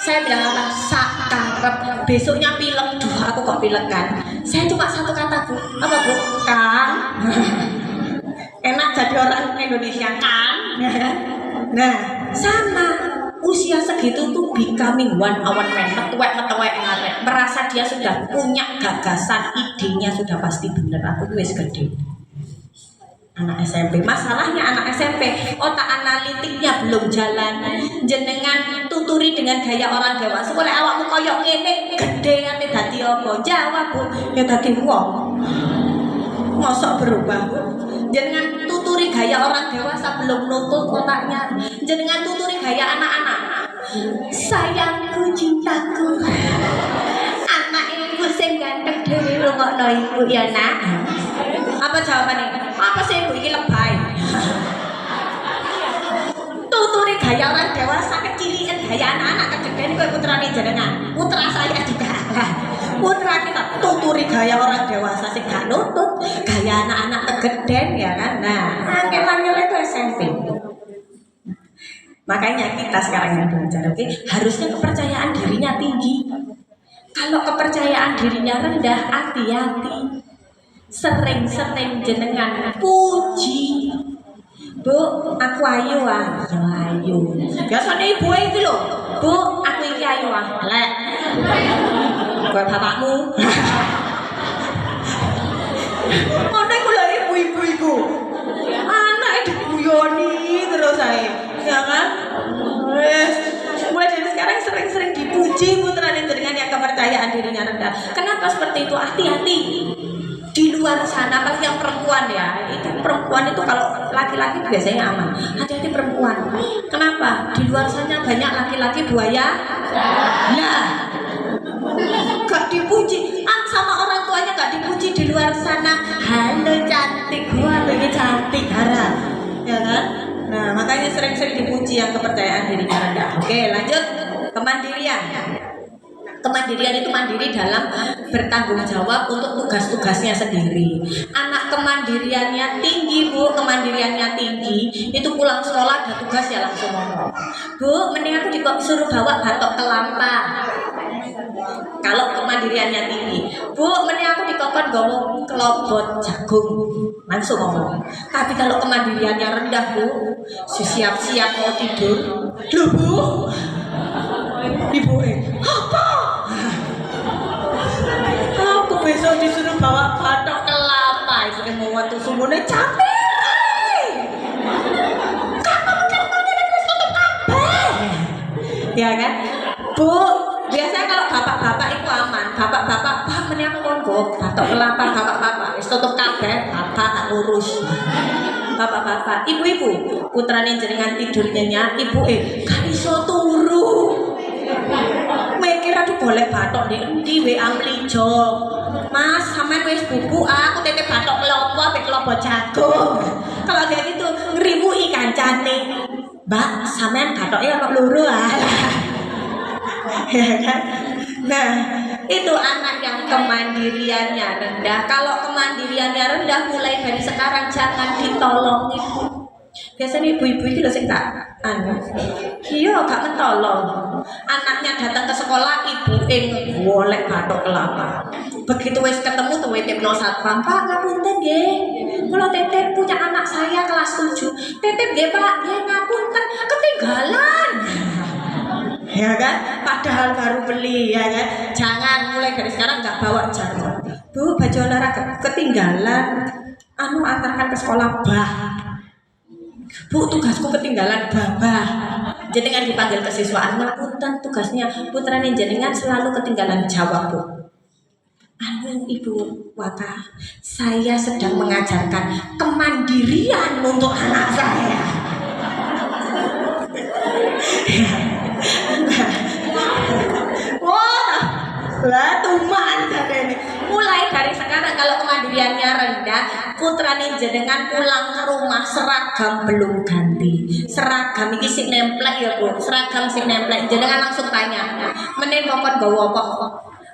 Saya bilang apa? Sakarep. Besoknya pilek. Duh, aku kok pilek kan. Saya cuma satu kata, Bu. Apa, Bu? Kan. Enak jadi orang Indonesia kan. Nah, sama. Usia segitu tuh becoming one hour man. Metuwek arek. Merasa dia sudah punya gagasan, idenya sudah pasti bener. Aku wis gede. Anak SMP, masalahnya anak SMP otak analitiknya belum jalan. Jenengan tuturi dengan gaya orang dewasa. Oleh awakmu koyok ngene, gedeane dadi apa? Jawab, Bu. Ya dadi wong. Mosok berubah, Bu. Jenengan tuturi gaya orang dewasa belum nutut otaknya. Jenengan tuturi gaya anak-anak. Sayangku, cintaku. Anak ibu sing ganteng dhewe rungokno ibu ya, Nak. Apa jawabannya? Apa sih ibu ini lebay? Tuturi gaya orang dewasa kecilian, gaya anak-anak kegedean itu putrane jenengan. Putra saya juga. Putra kita tuturi gaya orang dewasa sih gak nutut, gaya anak-anak kegedean ya kan. Nah, angel-angel itu SMP. Makanya kita sekarang yang belajar, oke? Harusnya kepercayaan dirinya tinggi. Kalau kepercayaan dirinya rendah, hati-hati. Sering-sering jenengan puji. Bu, aku ayu ah. Ya ayu. Biasanya ibu iki lho. Bu, aku iki ayu ah. Lek. Kowe bapakmu. Ngono iku lho ibu-ibu iku. Anake diguyoni terus ae. Ya kan? Wes. Mulai dari sekarang sering-sering dipuji putrane jenengan yang kepercayaan dirinya rendah. Kenapa seperti itu? Hati-hati. Di luar sana, apalagi yang perempuan ya, itu perempuan itu kalau laki-laki biasanya aman. Hati-hati perempuan. Kenapa? Di luar sana banyak laki-laki buaya. Nah, gak dipuji. Sama orang tuanya gak dipuji di luar sana. Halo cantik, gua lagi cantik, harap. Ya kan? Nah, makanya sering-sering dipuji yang kepercayaan dirinya rendah. Oke, lanjut. Kemandirian. Kemandirian itu mandiri dalam bertanggung jawab untuk tugas-tugasnya sendiri. Anak kemandiriannya tinggi, Bu, kemandiriannya tinggi. Itu pulang sekolah ada tugas ya langsung ngomong. Bu, mending aku disuruh bawa batok kelapa. Kalau kemandiriannya tinggi. Bu, mending aku dikokon bawa kelobot jagung. Langsung ngomong. Tapi kalau kemandiriannya rendah, Bu, siap-siap mau tidur. Loh, Bu, ibu apa? Aku besok disuruh bawa batok kelapa. Itu mau waktu semuanya capek. Ya kan? Bu, biasanya kalau bapak-bapak itu aman. Bapak-bapak, Pak, mending aku ngomong batok kelapa, bapak-bapak. Wis tutup kabeh, bapak tak urus. Bapak-bapak, ibu-ibu, putrane jenengan tidur nyenyak, ibu gak iso turu. Mikir aduh boleh batok di endi WA mlijo. Mas, sampean wis bubuk aku titip batok klopo ambek klopo jagung. Kalau kayak gitu ngriwuki kancane. Mbak, sampean batoknya ono loro ah. Ya kan? Nah, itu anak yang kemandiriannya rendah. Kalau kemandiriannya rendah, mulai dari sekarang jangan ditolongin. Biasanya ibu-ibu itu loh sing tak iya gak mentolong. Anaknya datang ke sekolah, ibu golek bathok kelapa. Begitu wis ketemu tuh titipno satpam, Pak ngapunten nggih. Kula titip punya anak saya kelas 7. Titip nggih Pak, nggih ngapunten ketinggalan. Ya kan? Padahal baru beli ya kan. Jangan mulai dari sekarang nggak bawa jarum. Bu, baju olahraga ketinggalan. Antarkan ke sekolah bah. Bu, tugasku ketinggalan babah. Jenengan dipanggil ke siswaan, ngapunten tugasnya putrane jenengan selalu ketinggalan jawab, Bu. Ibu Waka, saya sedang mengajarkan kemandirian untuk anak saya. Wah, lah tumaan ini. Mulai dari sekarang kalau kemandiriannya rendah, putrane jenengan pulang ke rumah seragam belum ganti. Seragam iki sing nemplek ya Bu, seragam sing nemplek. Jenengan langsung tanya, "Menen kokon nggawa apa?"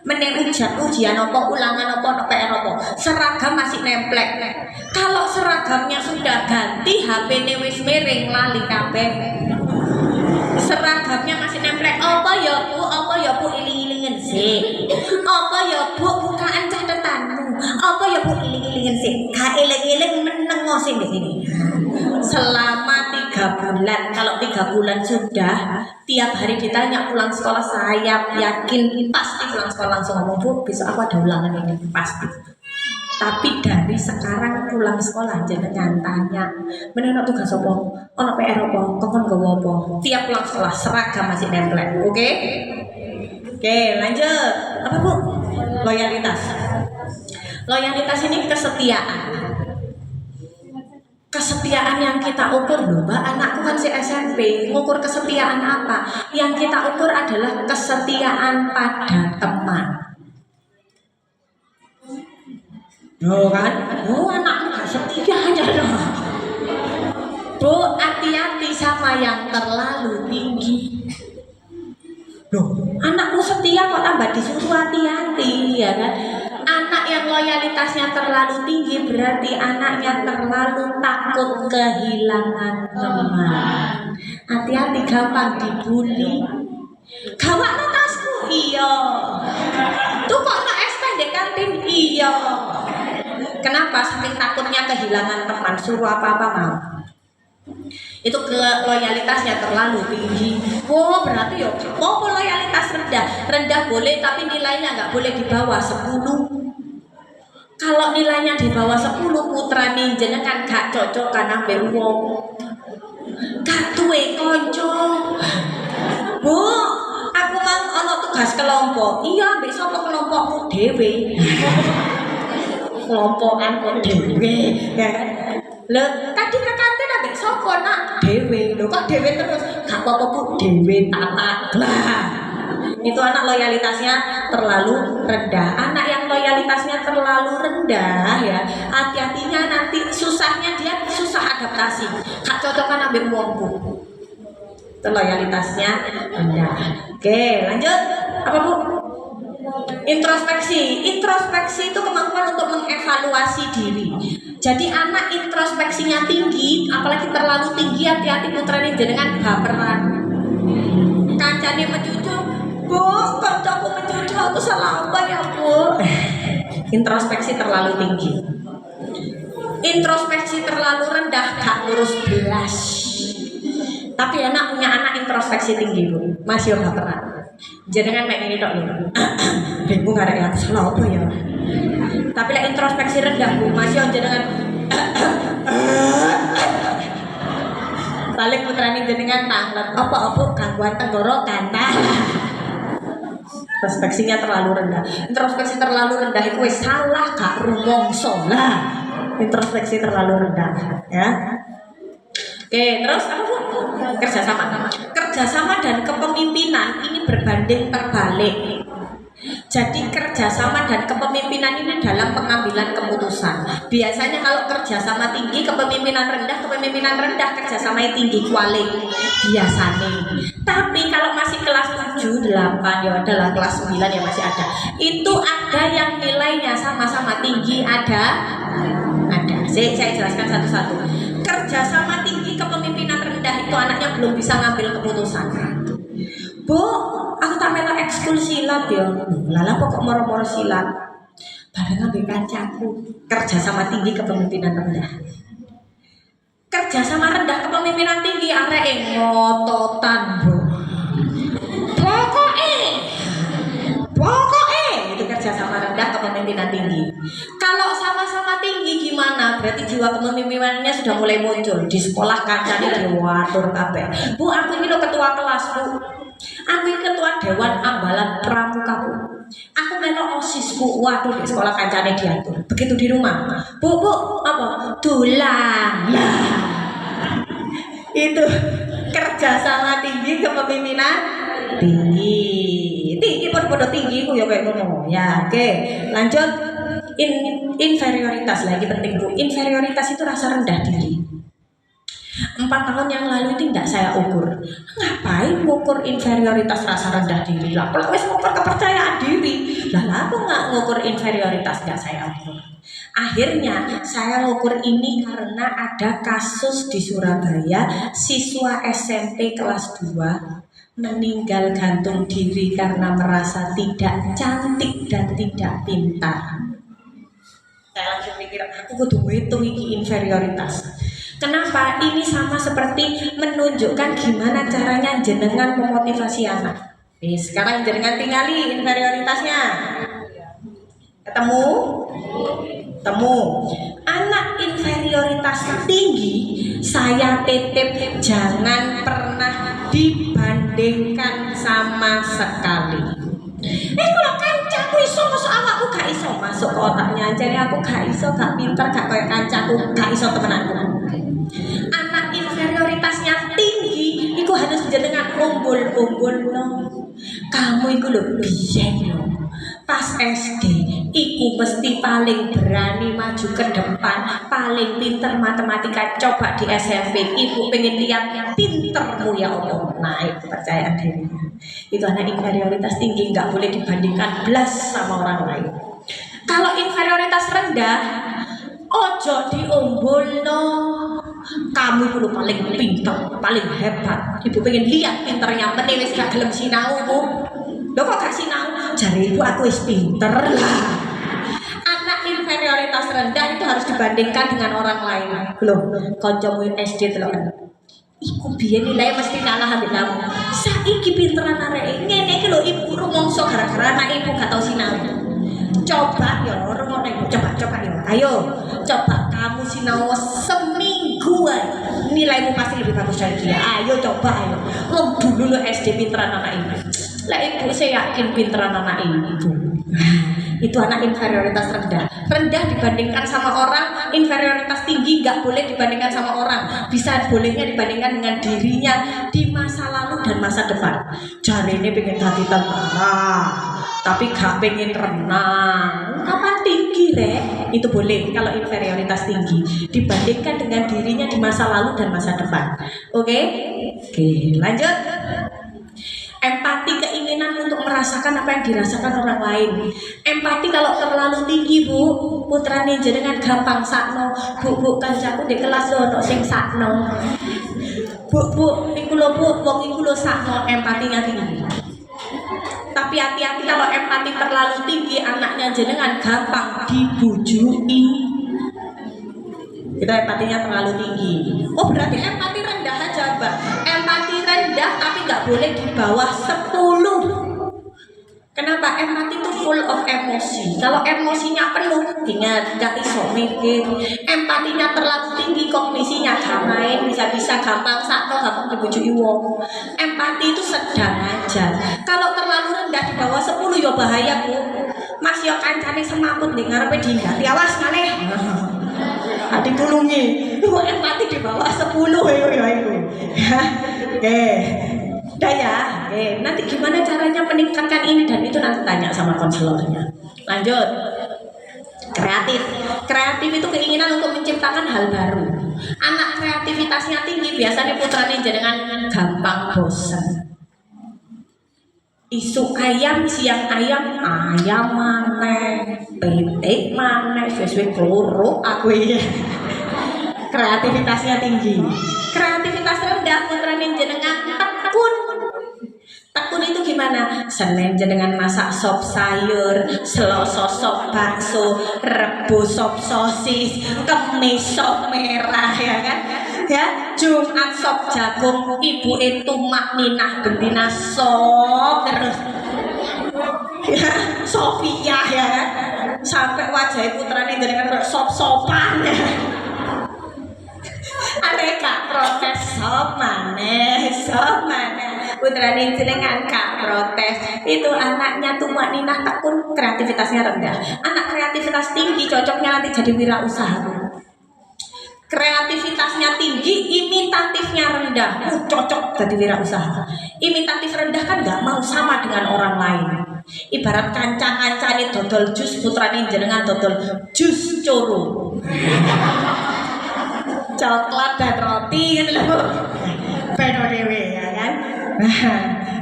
Menen ujian apa, ulangan apa, PR apa. Seragam masih nemplek. Kalau seragamnya sudah ganti, HP-ne wis miring lali kabeh. Seragamnya masih nemplek. Apa ya Bu iling-ilingen sih. Apa ya Bu bukaan catatanmu. Apa ya Bu iling-ilingen sih. Gak iling-iling menengo sih di sini. Selama 3 bulan. Kalau 3 bulan sudah tiap hari ditanya pulang sekolah, saya yakin pasti pulang sekolah langsung ngomong, Bu besok aku ada ulangan ini pasti. Tapi dari sekarang pulang sekolah jenengan tanya, menurut tugas apa? Ono PR apa? Kokon nggawa apa? Tiap pulang sekolah seragam masih nempel. Oke? Oke, lanjut. Apa Bu? Loyalitas. Loyalitas ini kesetiaan. Kesetiaan yang kita ukur loh Mbak, anakku kan si SMP, ngukur kesetiaan apa? Yang kita ukur adalah kesetiaan pada teman. Oh kan? Oh anakku gak setia aja loh. Bu, hati-hati sama yang terlalu tinggi. Loh, anakku setia kok tambah disuruh hati-hati ya kan? Anak yang loyalitasnya terlalu tinggi berarti anaknya terlalu takut kehilangan teman. Hati-hati gampang dibully. Gawakno tasku iya. Tuh kok no es teh di kantin iya. Kenapa? Saking takutnya kehilangan teman, suruh apa-apa mau. Itu ke loyalitasnya terlalu tinggi. Oh berarti ya mau loyalitas rendah boleh tapi nilainya nggak boleh di bawah 10. Kalau nilainya di bawah 10 putra nih jenengan gak cocok kan ambek wong, gak duwe konco. Bu aku mau ono tugas kelompok. Iya ambek sapa kelompokmu dhewe. Kelompokan kok dhewe ya kan. Lho tadi ke kantin ambek sapa nak dhewe. Lho kok dhewe terus? Gak apa-apa Bu, dhewe tatak lah. Itu anak loyalitasnya terlalu rendah. Anak yang loyalitasnya terlalu rendah ya, hati-hatinya nanti susahnya dia susah adaptasi. Gak cocok kan ambek wong Bu. Itu loyalitasnya rendah. Oke, lanjut. Apa Bu? Introspeksi. Introspeksi itu kemampuan untuk mengevaluasi diri. Jadi anak introspeksinya tinggi, apalagi terlalu tinggi, hati-hati putrane jenengan baperan. Kancane mencucu, Bu, kancaku mencucu, aku salah apa ya Bu? Introspeksi terlalu tinggi. Introspeksi terlalu rendah, gak lurus belas. Tapi anak punya anak introspeksi tinggi Bu, masih baperan. Jangan kayak gini tok lho. Bingung arek aku salah apa ya. Tapi lek introspeksi rendah Bu, masih jenengan balik putrane jenengan tanglet apa-apa gangguan tenggorokan. Introspeksinya terlalu rendah. Introspeksi terlalu rendah itu wis salah gak rumongso lah. Introspeksi terlalu rendah ya. Oke, terus apa Bu? Kerjasama. Kerjasama dan kepemimpinan ini berbanding terbalik. Jadi kerjasama dan kepemimpinan ini dalam pengambilan keputusan. Biasanya kalau kerjasama tinggi, kepemimpinan rendah, kerjasama yang tinggi kualik biasanya. Tapi kalau masih kelas 7, 8 ya adalah kelas 9 ya masih ada. Itu ada yang nilainya sama-sama tinggi, ada. Saya jelaskan satu-satu. Kerjasama tinggi, kepemimpinan rendah itu anaknya belum bisa ngambil keputusan. Bu, aku tak melok ekskul silat ya. Lala kok moro-moro silat. Bareng ambek kancaku. Kerjasama tinggi, kepemimpinan rendah. Kerjasama rendah, kepemimpinan tinggi, arek ngototan, bro. Pokoknya itu kerjasama rendah, kepemimpinan tinggi. Kalau sama-sama tinggi gimana? Berarti jiwa kepemimpinannya sudah mulai muncul. Di sekolah kancane diwatur kabeh. Bu, aku ini lo ketua kelas, Bu. Aku ini ketua Dewan Ambalan Pramuka, Bu. Aku melok OSIS, Bu. Waduh, di sekolah kancane diatur. Begitu di rumah, Bu, apa? Tulang. Itu kerjasama tinggi, kepemimpinan tinggi pada tinggi ku ya kayak ngomong ya. Oke, lanjut. Inferioritas lagi penting, Bu. Inferioritas itu rasa rendah diri. 4 tahun yang lalu itu tidak saya ukur. Ngapain ngukur inferioritas rasa rendah diri? Lah kalau wis ngukur kepercayaan diri, lah aku nggak ngukur inferioritas, nggak saya ukur. Akhirnya saya ngukur ini karena ada kasus di Surabaya, siswa SMP kelas 2 meninggal gantung diri karena merasa tidak cantik dan tidak pintar. Saya langsung mikir, aku kudu ngitung iki inferioritas. Kenapa? Ini sama seperti menunjukkan gimana caranya jenengan memotivasi anak. Nih, sekarang jenengan tinggali inferioritasnya. Ketemu? Anak inferioritas tinggi, saya titip jangan pernah dibandingkan sama sekali. Kalau kancaku iso masuk awakku gak iso masuk ke otaknya. Jadi aku gak iso, gak pinter, gak kayak kancaku, gak iso temenanku. Anak inferioritasnya tinggi, itu harus jenengan umbul no. Kamu itu lho biyen lho. Pas SD, iku mesti paling berani maju ke depan, paling pinter matematika. Coba di SMP, ibu pengen lihat pintermu ya Allah. Nah itu percayaan diri. Itu anak inferioritas tinggi, nggak boleh dibandingkan belas sama orang lain. Kalau inferioritas rendah, ojo diumbulno. Kamu itu paling pinter, paling hebat. Ibu pengen lihat pinternya, menewis gak gelem sinau bu. Lo kok gak sinau? Jari ibu aku wis pinter lah. Anak inferioritas rendah itu harus dibandingkan dengan orang lain. Loh, kancamu SD telok. Iku biyen nilai mesti kalah ambek kamu. Saiki pinteran arek ngene iki lho ibu rumangsa gara-gara anak ibu gak tau sinau. Coba ya ngono ibu, coba ya. Ayo, coba kamu sinau seminggu aja. Nilaimu pasti lebih bagus dari dia. Ayo coba ayo. Wong dulu lo SD pinteran anak ibu. Lah ibu saya yakin pinteran anak ibu. Itu anak inferioritas rendah. Rendah dibandingkan sama orang, inferioritas tinggi gak boleh dibandingkan sama orang. Bisa bolehnya dibandingkan dengan dirinya di masa lalu dan masa depan. Jari ini pengen jadi tentara, tapi gak pengen renang. Kapan tinggi rek? Itu boleh kalau inferioritas tinggi dibandingkan dengan dirinya di masa lalu dan masa depan. Oke, lanjut. Empati, keinginan untuk merasakan apa yang dirasakan orang lain. Empati kalau terlalu tinggi bu, putrane jenengan gampang sakno. Bu kancaku di kelas ono sing sakno. Bu, iku lho bu, wong iku lho sakno, empatinya tinggi. Tapi hati-hati kalau empati terlalu tinggi, anaknya jenengan gampang dibujui. Itu empatinya terlalu tinggi. Oh berarti empati rendah aja mbak. Empati rendah tapi nggak boleh di bawah 10. Kenapa? Empati itu full of emosi. Kalau emosinya penuh, ingat gak iso mikir. Empatinya terlalu tinggi, kognisinya gak main, bisa-bisa gampang sakno, gampang dibujui wong. Empati itu sedang aja. Kalau terlalu rendah di bawah 10 ya bahaya bu. Mas yo kancane semaput ning ngarepe dihindari, awas maneh. Hati tulungi. Lu empati di bawah 10 ya itu. Oke. Udah ya, nanti gimana caranya meningkatkan ini dan itu nanti tanya sama konselornya. Lanjut. Kreatif itu keinginan untuk menciptakan hal baru. Anak kreativitasnya tinggi biasanya putrane jenengan gampang bosen. Isu ayam siang ayam maneh, petik maneh, sesuai keluru aku ya. Kreativitasnya tinggi. Kreativitas rendah putrane jenengan tekun. Tekun itu gimana? Senin jenengan masak sop sayur, Selasa sop bakso, Rebo sop sosis, Kemis sop merah ya kan? Ya, Jumat sop jagung, ibu itu makninah bendina sop terus. Ya, Sofia ya kan? Sampai wajah putrane jenengan sop-sopan ya. Aneka protes sop maneh putrane jenengan kak protes itu anaknya tuh Ninah tekun kreativitasnya rendah. Anak kreativitas tinggi cocoknya nanti jadi wirausaha. Kreativitasnya tinggi, imitatifnya rendah, cocok jadi wirausaha. Imitatif rendah kan nggak mau sama dengan orang lain. Ibarat kanca-kancane dodol jus putrane jenengan dodol jus coro. Coklat dan roti gitu loh. Beno dewe ya kan. Nah,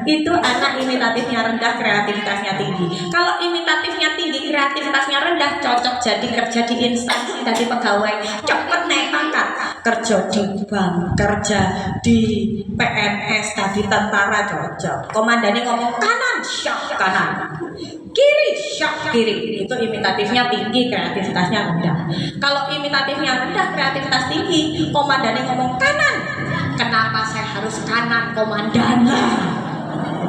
itu anak imitatifnya rendah, kreativitasnya tinggi. Kalau imitatifnya tinggi, kreativitasnya rendah, cocok jadi kerja di instansi, jadi pegawai, cepet naik pangkat, kerja di bank, kerja di PNS, tadi tentara cocok. Komandannya ngomong kanan, syok kanan, kiri, syok kiri. Itu imitatifnya tinggi, kreativitasnya rendah. Kalau imitatifnya rendah, kreativitas tinggi, komandannya ngomong kanan. Kenapa saya harus kanan komandan lah?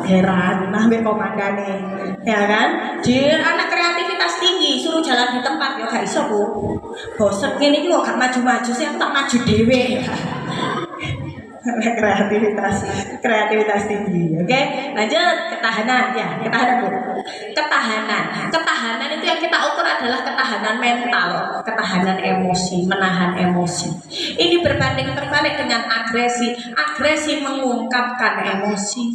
Heran nah komandane ya kan. Dia anak kreativitas tinggi suruh jalan di tempat ya gak iso Bu. Bosen ngene iki kok gak maju-maju sih tak maju dhewe. kreativitas tinggi. Oke, lanjut ketahanan ya, ketahanan Bu. Ketahanan itu yang kita ukur adalah ketahanan mental, ketahanan emosi, menahan emosi. Ini berbanding terbalik dengan agresi mengungkapkan emosi.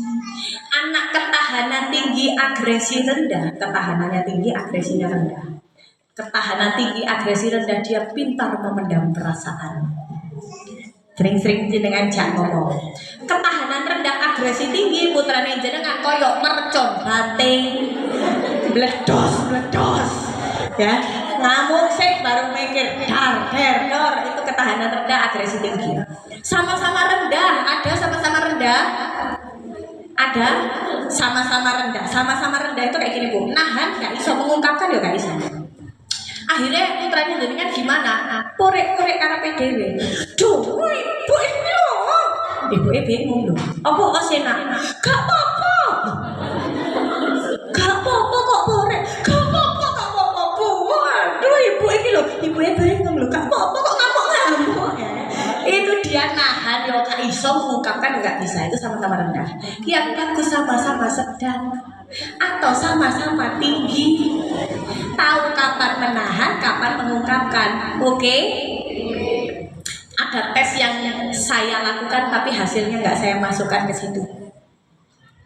Anak ketahanan tinggi, agresi rendah, ketahanannya tinggi, agresinya rendah. Ketahanan tinggi, agresi rendah, dia pintar memendam perasaan. Sering-sering jenengan jak ngomong. Ketahanan rendah, agresi tinggi, putrane jenengan koyok mercon banting, bledos ya, ngamuk sih baru mikir dor itu ketahanan rendah, agresi tinggi. Sama-sama rendah, ada sama-sama rendah, ada sama-sama rendah itu kayak gini Bu, nahan gak iso, mengungkapkan ya gak iso. Akhirnya putranya jenengan gimana? Korek karepe dhewe. Duh, ibu ini loh. Ibu bingung loh. Apa asena? Gak apa-apa. Gak apa-apa kok korek. Gak apa-apa Bu. Aduh, ibu ini loh. Ibu bingung loh. Gak apa-apa kok ngamuk. Itu dia nahan ya gak iso, mengungkapkan gak bisa. Itu sama-sama rendah. Yang bagus sama-sama sedang atau sama-sama tinggi. Tahu kapan menahan, kapan mengungkapkan. Oke? Ada tes yang saya lakukan tapi hasilnya nggak saya masukkan ke situ.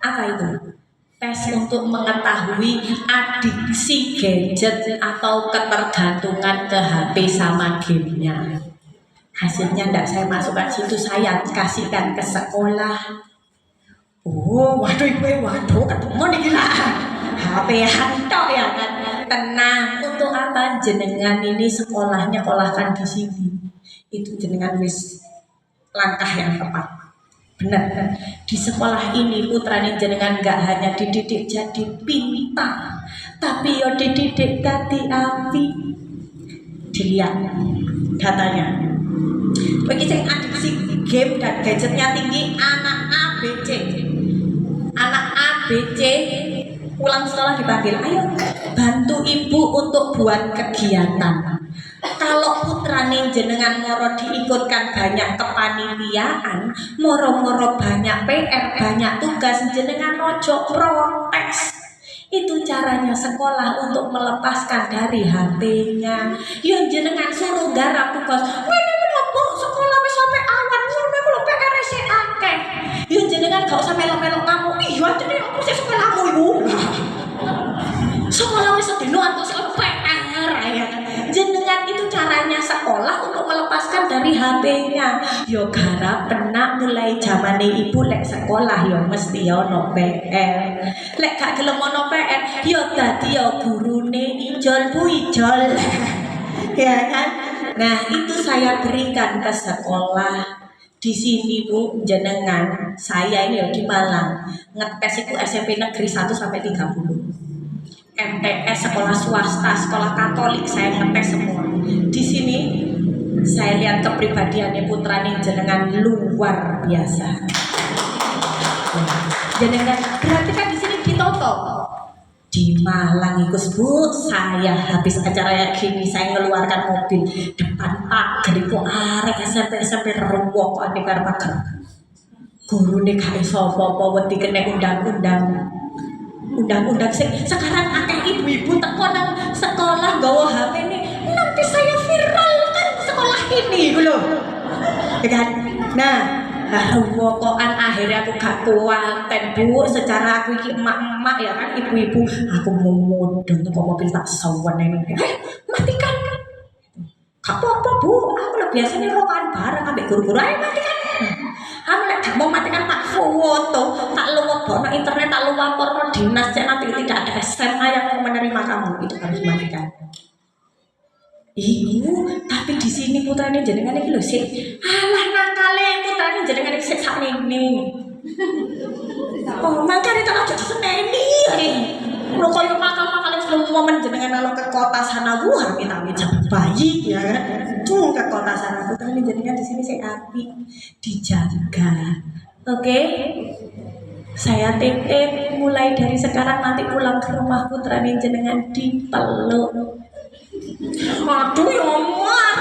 Apa itu? Tes untuk mengetahui adiksi gadget atau ketergantungan ke HP sama gamenya. Hasilnya nggak saya masukkan situ, saya kasihkan ke sekolah. Oh, waduh ketemu nih gila. HP hantok ya kan. Tenang, untuk apa jenengan ini sekolahnya kolahkan di sini. Itu jenengan wis langkah yang tepat. Benar. Di sekolah ini putrane jenengan gak hanya dididik jadi pintar, tapi yo dididik dadi api. Dilihat datanya. Bagi sing adiksi game dan gadgetnya tinggi, anak ABC pulang sekolah dipanggil, ayo bantu ibu untuk buat kegiatan. Kalau putrane jenengan moro diikutkan banyak kepanitiaan, moro-moro banyak PR, banyak tugas, jenengan ojo protes. Itu caranya sekolah untuk melepaskan dari HP-nya. Yang jenengan suruh garap tugas. Wene menapa sekolah wis sampai awan, ngono kuwi lho PR sik akeh. Yang jenengan gak usah melok-melok Diwacane apa sih sekolahmu iku? Sekolah wis sedino antuk sik PR ya. Jenengan itu caranya sekolah untuk melepaskan dari HP-nya. Yo garap penak mulai zamane ibu lek sekolah yo mesti ono PR. Lek gak gelem ono PR, yo dadi yo gurune ijol bu ijol. Ya kan? Nah, itu saya berikan ke sekolah. Di sini Bu, jenengan, saya ini di Malang, ngetes itu SMP negeri 1 sampai 30. MTS sekolah swasta, sekolah Katolik saya ngetes semua. Di sini saya lihat kepribadiannya putra nih jenengan luar biasa. Jenengan berarti kan di sini ditoto. Di Malang itu Bu, saya habis acara kayak gini saya ngeluarkan mobil depan pagar itu arek SMP ruwok kok nek karo pagar. Gurune gak iso apa-apa wedi kena undang-undang sekarang akeh ibu-ibu teko nang sekolah nggawa HP ini nanti saya viral kan sekolah ini lho. Ya kan? Nah, ruwokokan akhirnya aku gak kuaten Bu, secara aku iki emak-emak ya kan ibu-ibu, aku mau mudeng kok mobil tak sawen ini. Matikan. Gak apa-apa Bu, aku lo biasanya rokokan bareng ambek guru-guru ayo matikan. Kamu lek gak mau matikan tak foto, tak luwebokno internet, tak luwaporno dinas nanti tidak ada SMA yang mau menerima kamu, itu harus matikan. Ibu, tapi di sini putrane jenengan iki lho sik. Alah nakale putrane jenengan iki sik sakmene. Oh, makane tak aja diseneni. Lho koyo makal-makal wis momen jenengan nalo ke kota sana amit-amit jaman bayi ya kan. Ke kota sana putrane jenengan di sini sik apik, dijaga. Oke? Saya titip mulai dari sekarang nanti pulang ke rumah putrane jenengan dipeluk. Aduh ya muar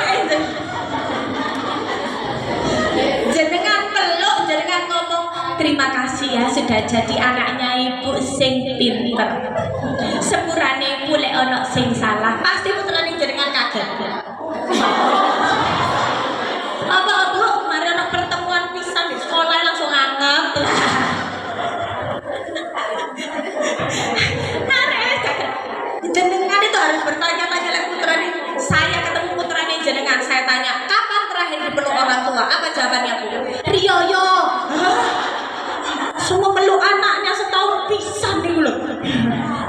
jenengan peluk, jenengan ngomong terima kasih ya sudah jadi anaknya ibu sing pinter. Sepurane ibu lek ono sing salah pasti putrane jenengan kaget. Apa Bu, mari ono pertemuan pisan di sekolah langsung anggap. Jenengan itu harus bertanya-tanya lek putrane. Saya ketemu putrane jenengan, saya tanya, kapan terakhir dipeluk orang tua? Apa jawabannya Bu? Riyoyo. Semua peluk anaknya setahun pisan nih loh.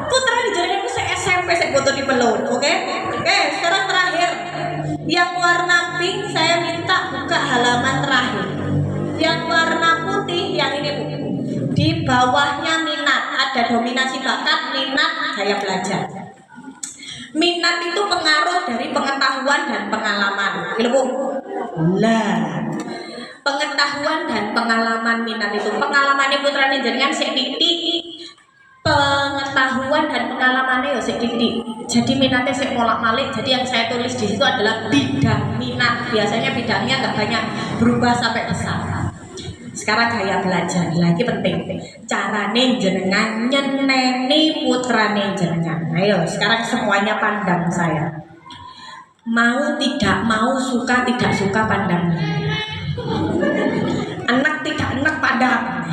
Putrane jenengan itu SMP saya foto dipeluk, oke? Oke, sekarang terakhir. Yang warna pink saya minta buka halaman terakhir. Yang warna putih yang ini Bu. Di bawahnya minat, ada dominasi bakat, minat, gaya belajar. Minat itu pengaruh dari pengetahuan dan pengalaman. Gitu Bu. Lah. Pengetahuan dan pengalaman minat itu. Pengalamannya putrane jenengan sik titik. Pengetahuan dan pengalamannya ya sik titik. Jadi minatnya sik molak-malik. Jadi yang saya tulis di situ adalah bidang minat. Biasanya bidangnya enggak banyak berubah sampai besar. Sekarang gaya belajar lagi penting. Carane jenengan nyeneni putrane jenengan. Ayo sekarang semuanya pandang saya. Mau tidak mau, suka tidak suka pandang saya. Enak tidak enak pandang.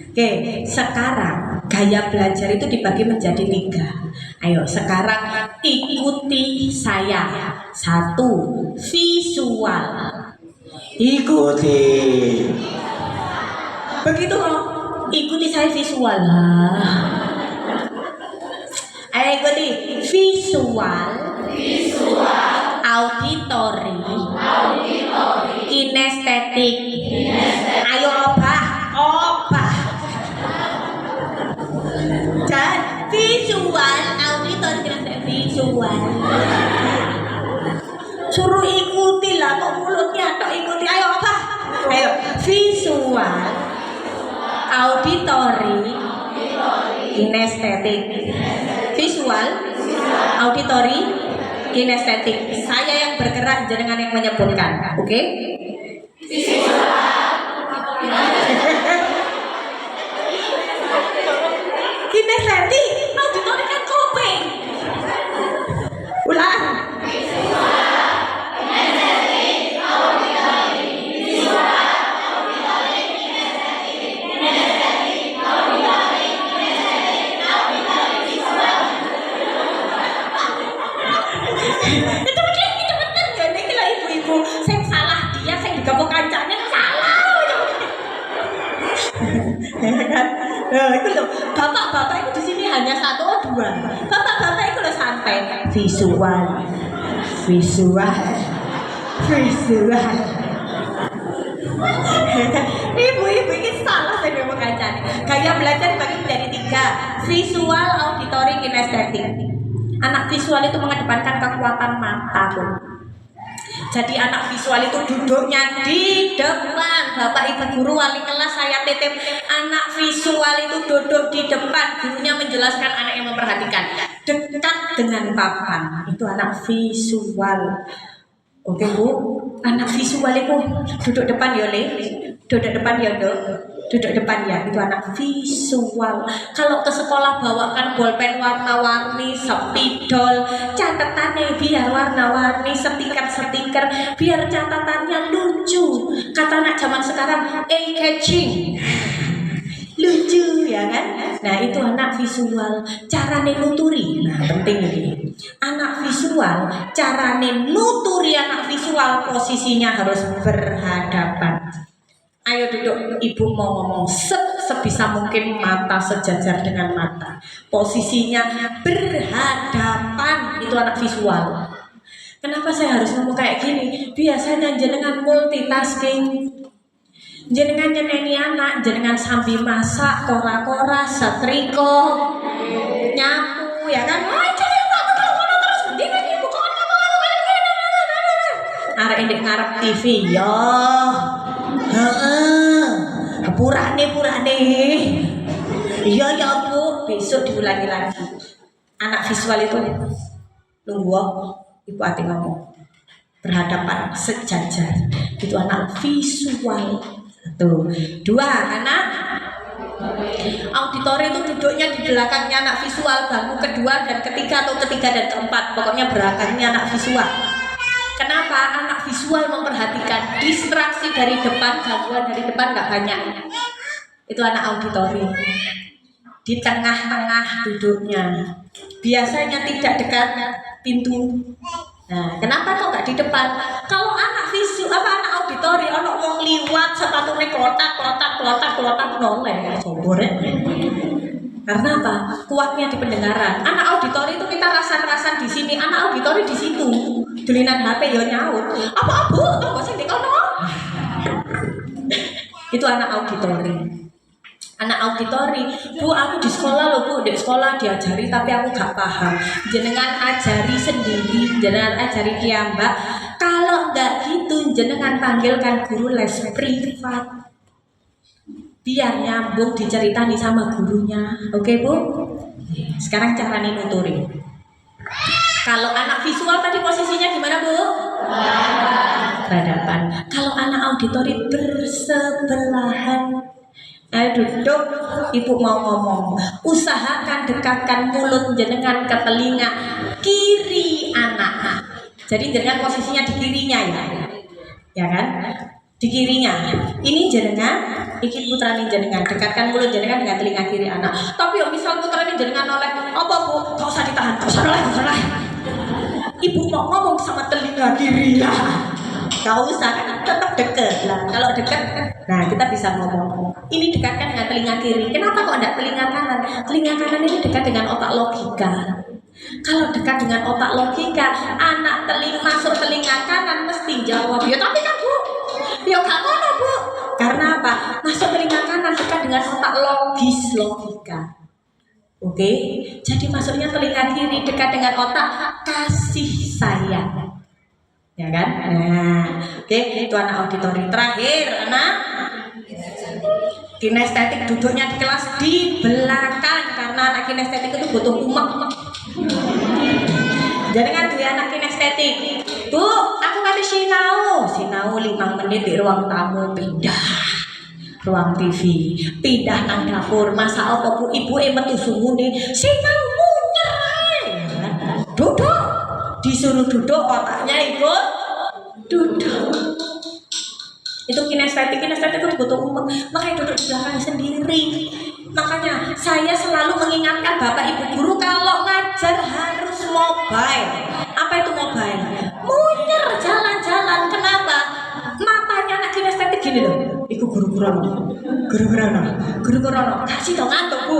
Oke, sekarang gaya belajar itu dibagi menjadi 3. Ayo sekarang ikuti saya. 1. Visual. Ikuti. Begitu kok. Ikuti saya visual. Ayo ikuti visual. Auditory. Kinestetik. Ayo obah. Dan visual, auditory, kinestetik, visual. Suruh ikuti lah, kok mulutnya tok ikuti. Ayo apa? Ayo visual, auditory, kinestetik. Visual, auditory, kinestetik. Saya yang bergerak, jenengan yang menyebutkan. Oke? Kinestetik, auditory kan kuping. Ulang. Itu bener ya nek lho ibu-ibu sing salah dia sing digabung kancane salah. Kan? Nah, itu loh, bapak-bapak itu di sini hanya satu atau dua. Bapak-bapak itu udah santai. Visual. Ibu-ibu ini salah saya memang kancane. Gaya belajar dibagi menjadi 3. Visual, auditory, kinestetik. Anak visual itu mengedepankan kekuatan mata tuh. Jadi anak visual itu duduknya di depan. Bapak ibu guru wali kelas saya titip anak visual itu duduk di depan. Gurunya menjelaskan, anak yang memperhatikan. Dekat dengan papan. Itu anak visual. Oke bu, anak visual itu duduk depan ya Le. Duduk depan ya Dok. Duduk depan ya, itu anak visual. Kalau ke sekolah bawakan bolpen warna-warni, spidol, catatannya biar warna-warni, stiker-stiker, biar catatannya lucu. Kata anak zaman sekarang, eye-catching, lucu ya kan? Nah itu anak visual. Carane nuturi, nah penting ini. Anak visual, carane nuturi anak visual posisinya harus berhadapan. Ayo duduk, ibu mau ngomong sebisa mungkin mata sejajar dengan mata. Posisinya berhadapan, itu anak visual. Kenapa saya harus ngomong kayak gini? Biasanya jenengan multitasking. Jenengan nyeneni anak, jenengan sambil masak, kora-kora, setrika, nyapu, ya kan? Arek ndek ngarep TV, ya. Purane. Iya ya bu, besok diulangi lagi. Anak visual itu nunggu ibu hati ngomong berhadapan sejajar. Itu anak visual. 1, 2, anak auditori itu duduknya di belakangnya anak visual, bangku kedua dan ketiga atau ketiga dan keempat, pokoknya belakangnya anak visual. Kenapa? Anak visual memperhatikan, distraksi dari depan, gangguan dari depan nggak banyak. Itu anak auditori. Di tengah-tengah duduknya. Biasanya tidak dekat pintu. Nah, kenapa kok nggak di depan? Kalau anak visual, anak auditori, anak wong liwat sepatunya klotak noleh, sombor ya. Karena apa? Kuatnya di pendengaran. Anak auditori itu kita rasan-rasan di sini, anak auditori di situ. Dulinan HP ya nyaut. Apa bu? Apa sih dikono? Itu anak auditori. Anak auditori, bu aku di sekolah loh bu, di sekolah diajari tapi aku gak paham. Jenengan ajari sendiri, jenengan ajari kiambak. Kalau nggak gitu, jenengan panggilkan guru les privat. Biar nyambung diceritani sama gurunya. Oke bu? Sekarang caranya nuturi. Kalau anak visual tadi posisinya gimana bu? Berhadapan. Kalau anak auditori bersebelahan. Ayo duduk, ibu mau ngomong. Usahakan dekatkan mulut jenengan ke telinga kiri anak. Jadi jenengan posisinya di kirinya ya kan? Di kirinya. Ini jenengan, iki putrane jenengan, dekatkan mulut jenengan dengan telinga kiri anak. Tapi yang misal putrane jenengan noleh, apa bu? Gak usah ditahan, gak usah noleh. Ibu mau ngomong sama telinga kiri ya. Gak usah, kan tetap deket lah. Kalau deket, nah kita bisa ngomong. Ini dekatkan dengan telinga kiri. Kenapa kok enggak telinga kanan? Telinga kanan ini dekat dengan otak logika. Kalau dekat dengan otak logika, anak masuk telinga kanan mesti jawab. Ya tapi kan bu, ya gak ngono bu. Karena apa? Masuk telinga kanan dekat dengan otak logika. Oke, jadi masuknya telinga kiri dekat dengan otak kasih sayang. Ya kan? Nah, oke, itu anak auditori. Terakhir, anak kinestetik, duduknya di kelas di belakang karena anak kinestetik itu butuh umek. Jadi kan dia anak kinestetik. Bu, aku kasih sinau 5 menit di ruang tamu, pindah ruang TV, pindah nang dapur, masa apa bu ibu metu sungune sinau nyerah. Duduk, disuruh duduk, otaknya ikut duduk. Itu kinestetik itu butuh umek, makanya duduk di belakang sendiri. Makanya saya selalu mengingatkan bapak ibu guru kalau ngajar harus mobile. Apa itu mobile? gini loh, iku guru Kurono. Kasih dong ngantuk Bu.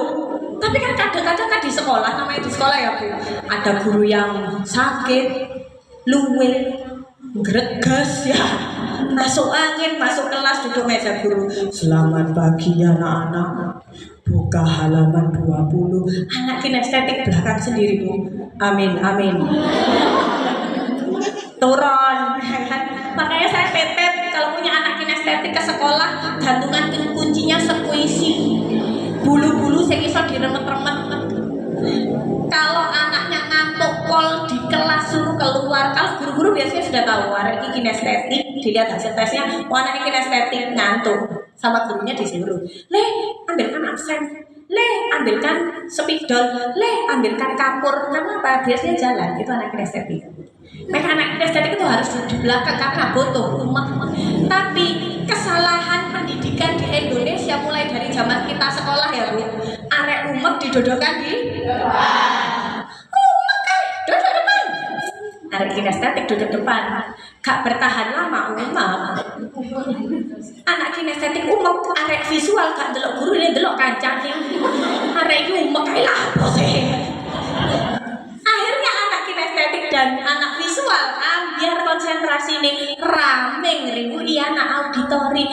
Tapi kan kadang-kadang kan di sekolah, namanya di sekolah ya Bu, ada guru yang sakit, luwe, greges ya, masuk angin, masuk kelas, duduk meja guru. Selamat pagi anak-anak. Buka halaman 20. Anak kinestetik belakang sendiri Bu. Amin. Turun. Makanya saya tetet kalau punya anak kinestetik ke sekolah, gantungan kuncinya sekuisi. Bulu-bulu sing iso diremet-remet. Kalau anaknya ngantuk pol di kelas suruh keluar. Kalau guru-guru biasanya sudah tahu ini kinestetik, dilihat hasil tesnya, anaknya kinestetik ngantuk, sama gurunya disuruh, "Le, ambilkan absen. Le, ambilkan spidol. Le, ambilkan kapur." Kenapa? Biasanya jalan. Itu anak kinestetik. Mereka anak kinestetik itu harus di belakang karena butuh umat. Tapi kesalahan pendidikan di Indonesia mulai dari zaman kita sekolah ya Bu. Arek umek didodokan di umek kan duduk depan. Arek kinestetik duduk depan. Gak bertahan lama umek. Anak kinestetik umek, arek visual gak delok guru ini delok kancang. Arek umek kae lapo sih. Akhirnya anak kinestetik dan anak visual biar konsentrasi nih rame ngeriwui anak auditori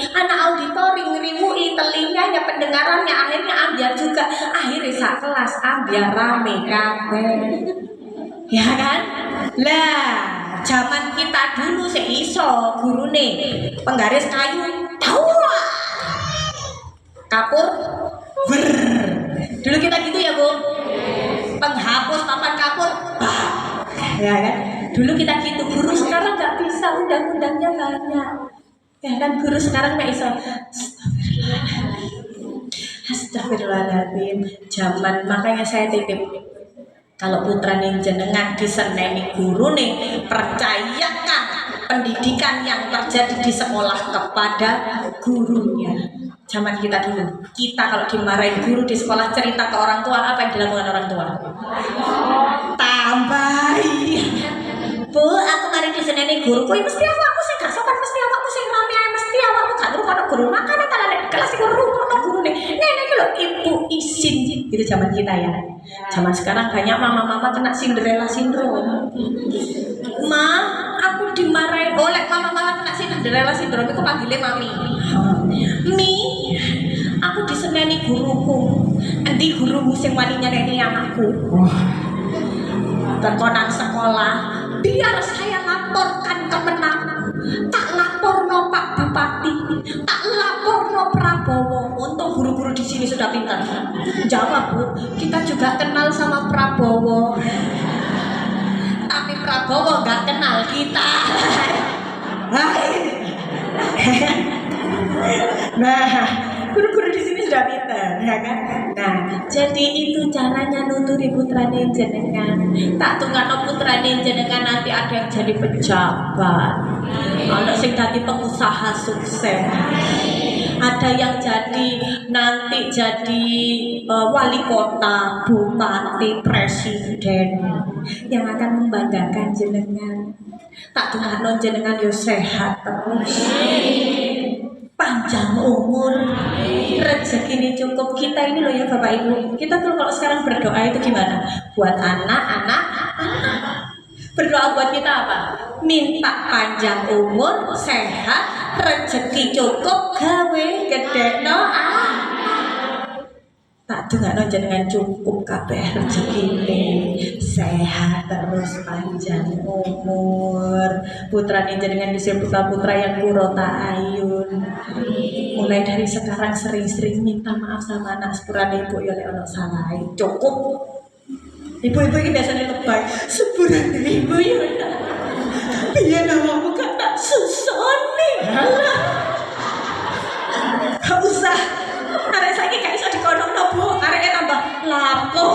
ngeriwui telinganya, pendengarannya, akhirnya ambiar juga, akhirnya sak kelas ambiar rame kabeh ya kan. Lah zaman kita dulu seiso guru nih penggaris kayu tahu kapur ber. Dulu kita gitu ya Bu, penghapus papan kapur ya kan. Dulu kita gitu. Guru sekarang nggak bisa, undang-undangnya banyak ya kan. Guru sekarang nggak bisa. Astagfirullahaladzim. Zaman makanya saya titip, kalau putra nih jenengan diseneni guru nih, percayakan pendidikan yang terjadi di sekolah kepada gurunya. Zaman kita dulu, kita kalau dimarahin guru di sekolah, cerita ke orang tua, apa yang dilakukan orang tua? Tambahi. Bu, aku mari diseneni guruku, mesti awakmu sing gak sopan, mesti awakmu sing rame ae, mesti awakmu gak ngrungokno guru. Makane tak lek kelas iku ngrungokno gurune. Nek iki lho ibu izin. Itu zaman kita ya. Zaman sekarang banyak mama-mama kena Cinderella syndrome. Ma, aku dimarahin oleh mama-mama kena Cinderella syndrome, aku panggilnya mami. Mi, aku diseneni guruku. Endi gurumu sing wani nyeneni anakku? Terkonang sekolah, biar saya laporkan kemenang. Tak laporno Pak Bupati, tak laporno Prabowo. Untuk guru-guru di sini sudah pintar. Jawab Bu, kita juga kenal sama Prabowo. Tapi Prabowo nggak kenal kita. Nah, guru-guru di sini sudah pintar, ya kan? Nah, jadi itu caranya nuturi putrane jenengan. Tak tunggal putrane jenengan nanti ada yang jadi pejabat, ada yang jadi pengusaha sukses, ada yang nanti jadi wali kota, bupati, presiden, yang akan membanggakan jenengan. Tak tunggal jenengan yo sehat terus, panjang umur, rezeki ini cukup. Kita ini loh ya Bapak Ibu, kita tuh kalau sekarang berdoa itu gimana? Buat anak-anak. Berdoa buat kita apa? Minta panjang umur, sehat, rezeki cukup, gawe gede doa. Tak dengar jenengan cukup kabeh rezekine, sehat terus, panjang umur. Putrane jenengan disebut putra yang kurota ayun. Mulai dari sekarang sering-sering minta maaf sama anak sepurane ibu ya lek ono salah. Cukup. Ibu-ibu ini biasanya lebay. Sepurane ibu ya. Biyen awakmu gak tak susoni. Halah. Gak usah. Arek saiki gak iso dikonokno Bu, areke tambah lapo.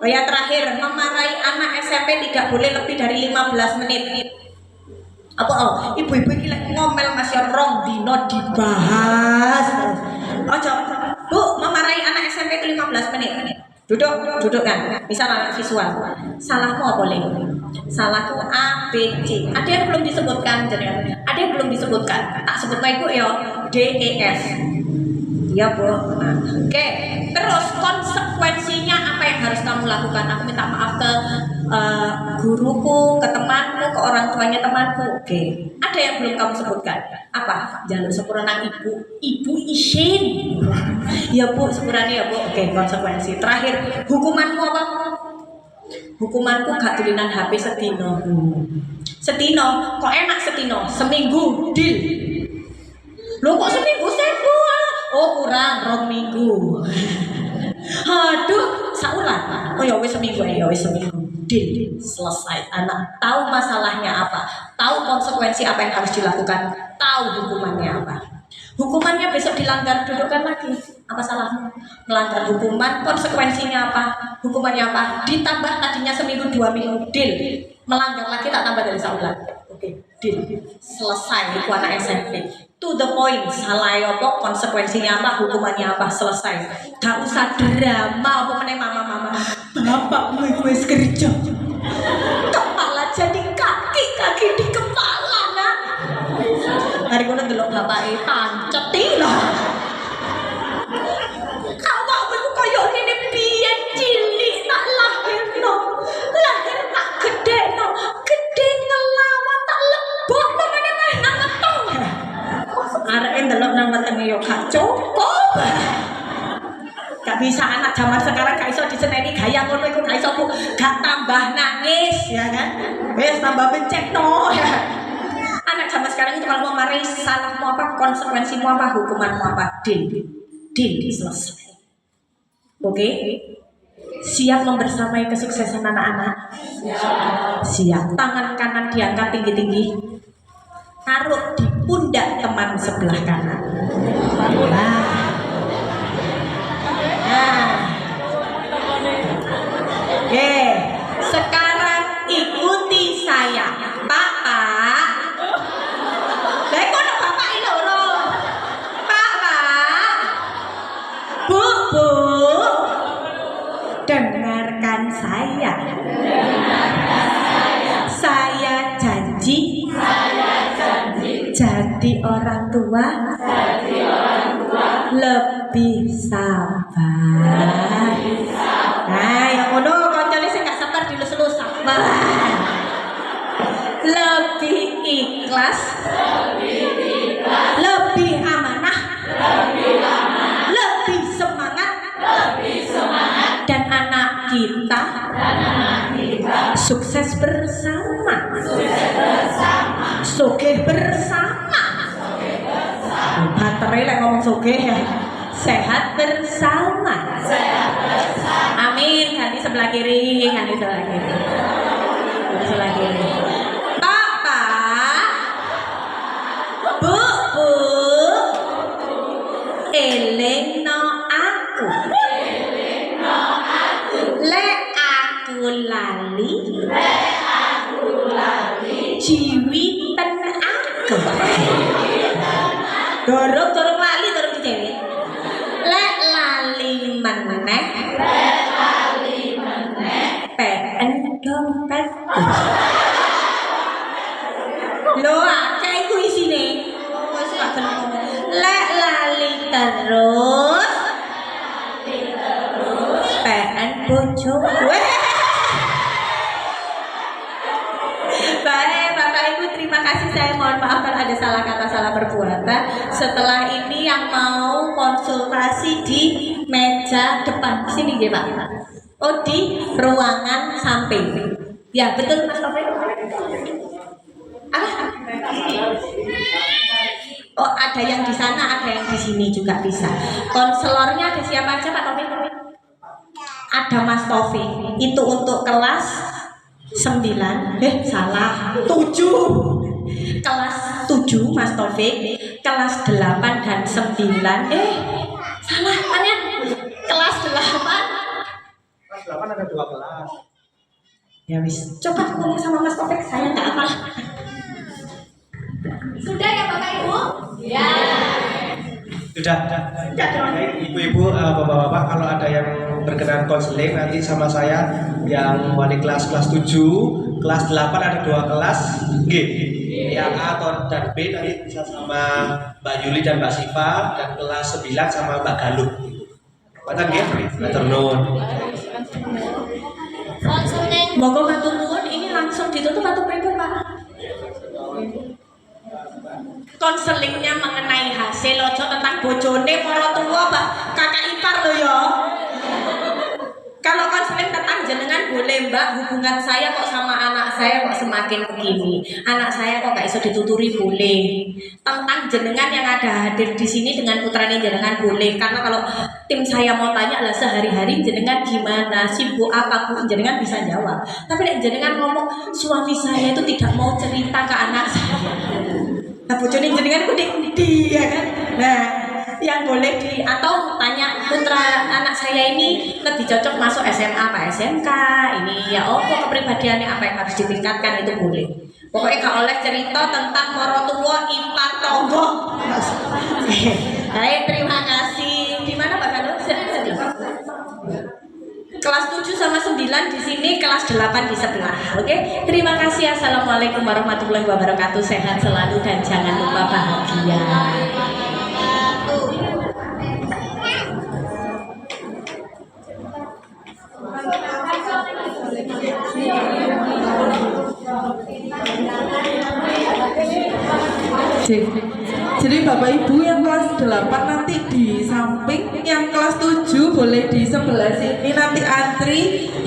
Oh ya, terakhir, memarahi anak SMP tidak boleh lebih dari 15 menit. Apa ibu-ibu iki lek ngomel masih rong dino dibahas terus. Ojo, Bu, memarahi anak SMP itu 15 menit. Duduk kan. Misal anak visual. Salahmu apa boleh? Salahku A, B, C. Ada yang belum disebutkan, jadi ada yang belum disebutkan. Tak sebut baik Bu ya, D, E, F. Ya Bu. Nah, oke. Terus konsekuensinya apa yang harus kamu lakukan? Aku minta maaf ke guruku, ke temanku, ke orang tuanya temanku. Oke. Ada yang belum kamu sebutkan? Apa? Jalur sepura nang ibu. Ibu isin. Ya Bu, sepurane ya Bu. Oke, konsekuensi. Terakhir, hukumanmu apa? Hukumanku gak tulinan HP setino. Setino, kok enak setino? Seminggu deal. Lo kok seminggu sebu? Oh kurang, 2 minggu. Aduh, saulan. Oh ya wis seminggu ya wis seminggu. Deal, selesai. Anak tahu masalahnya apa, tahu konsekuensi apa yang harus dilakukan, tahu hukumannya apa. Hukumannya besok dilanggar, dudukkan lagi. Apa salahmu? Melanggar hukuman, konsekuensinya apa? Hukumannya apa? Ditambah tadinya seminggu 2 minggu, deal. Melanggar lagi tak tambah dari saulan. Oke, deal. Selesai itu anak SMP. To the point, salah apa, konsekuensinya apa, hukumannya apa, selesai. Gak usah drama apa meneh mama-mama. Bapak wis kerja. Kepala jadi kaki di kepala nak. Hari kono delok bapake pancet lho. Awakmu koyo ngene biyen cilik tak lahirno. Lahir tak gedekno, gede ngelawan tak lebokno meneh nang weteng. Areke ndelok nang wetenge yo gak cukup. Gak bisa anak zaman sekarang gak iso diseneni gaya ngono iku gak iso Bu. Gak tambah nangis ya kan. Wis tambah bencekno ya. Anak zaman sekarang itu kalau mau marahi salahmu apa, konsekuensimu apa, hukumanmu apa, deal selesai. Oke? Siap membersamai kesuksesan anak-anak? Siap. Tangan kanan diangkat tinggi-tinggi. Taruh di pundak teman sebelah kanan. Oke, sekarang ikuti saya, Papa. Baik, kono Bapak ini lho. Papa, Bu, dengarkan saya. Saya janji. Jadi orang tua. Lebih sabar. Nah, yang ngono koncone sing gak sabar dilus-lus sabar. Lebih ikhlas. Lebih amanah. Lebih semangat. Dan anak kita sukses bersama. Sugih bersama. Baterai lek ngomong sugih ya. Sehat bersama. Amin. Ganti sebelah kiri, ganti sebelah kiri. Ganti sebelah kiri. Papa, Bu, elingno aku. Lek aku lali. Jiwiten aku. Dorong lali dorong dicewe. Lek lali meneh. PN dompet. Lho akeh iku isine. Wis gak gelem ngomong. Lek lali terus. PN bojoku. Baik, Bapak Ibu, terima kasih. Saya mohon maaf kalau ada salah kata, salah perbuatan. Setelah ini yang mau konsultasi di meja depan sini ya Pak. Oh, di ruangan samping. Ya betul Mas Taufik. Apa? Oh, ada yang di sana, ada yang di sini juga bisa. Konselornya ada siapa aja Pak Taufik? Ada Mas Taufik. Itu untuk kelas 9, salah 7. Kelas 7 Mas Taufik, kelas 8 dan 9. Salah apanya? Kelas 8. Kelas 8 ada 2 kelas. Ya wis, coba ngomong sama Mas Taufik, saya nggak apa. Sudah ya Bapak Ibu? Ya. Sudah. Baik, ibu-ibu, bapak-bapak, kalau ada yang berkenan konseling nanti sama saya yang wali kelas 7, kelas 8 ada 2 kelas G. Yang A atau dan B nanti bisa sama Mbak Yuli dan Mbak Siva, dan kelas 9 sama Mbak Galuh. Mboten nggih? Matur nuwun. Monggo matur nuwun, ini langsung ditutup atau pripun, Pak? Konselingnya mengenai hasil ojo tentang bojone para tua, Pak. Kakak ipar lo ya. Kalau konseling tentang jenengan boleh, Mbak, hubungan saya kok sama anak saya kok semakin begini. Anak saya kok gak iso dituturi boleh. Tentang jenengan yang ada hadir di sini dengan putrane jenengan boleh. Karena kalau tim saya mau tanya lah sehari-hari jenengan gimana, sibuk apa, Bu, jenengan bisa jawab. Tapi nek jenengan ngomong suami saya itu tidak mau cerita ke anak saya. Nah, bojone jenengan gede ya kan. Nah, yang boleh atau tanya putra anak saya ini lebih cocok masuk SMA apa SMK, ini ya kepribadiannya apa yang harus ditingkatkan, itu boleh. Pokoknya gak oleh cerita tentang moro tua ipar tonggo. Baik, terima kasih. Di mana Pak Galuh? Kelas 7 sama 9 di sini, kelas 8 di sebelah. Oke, terima kasih. Assalamualaikum warahmatullahi wabarakatuh. Sehat selalu dan jangan lupa bahagia. Jadi Bapak Ibu yang kelas 8 nanti di samping, yang kelas 7 boleh di sebelah sini nanti antri.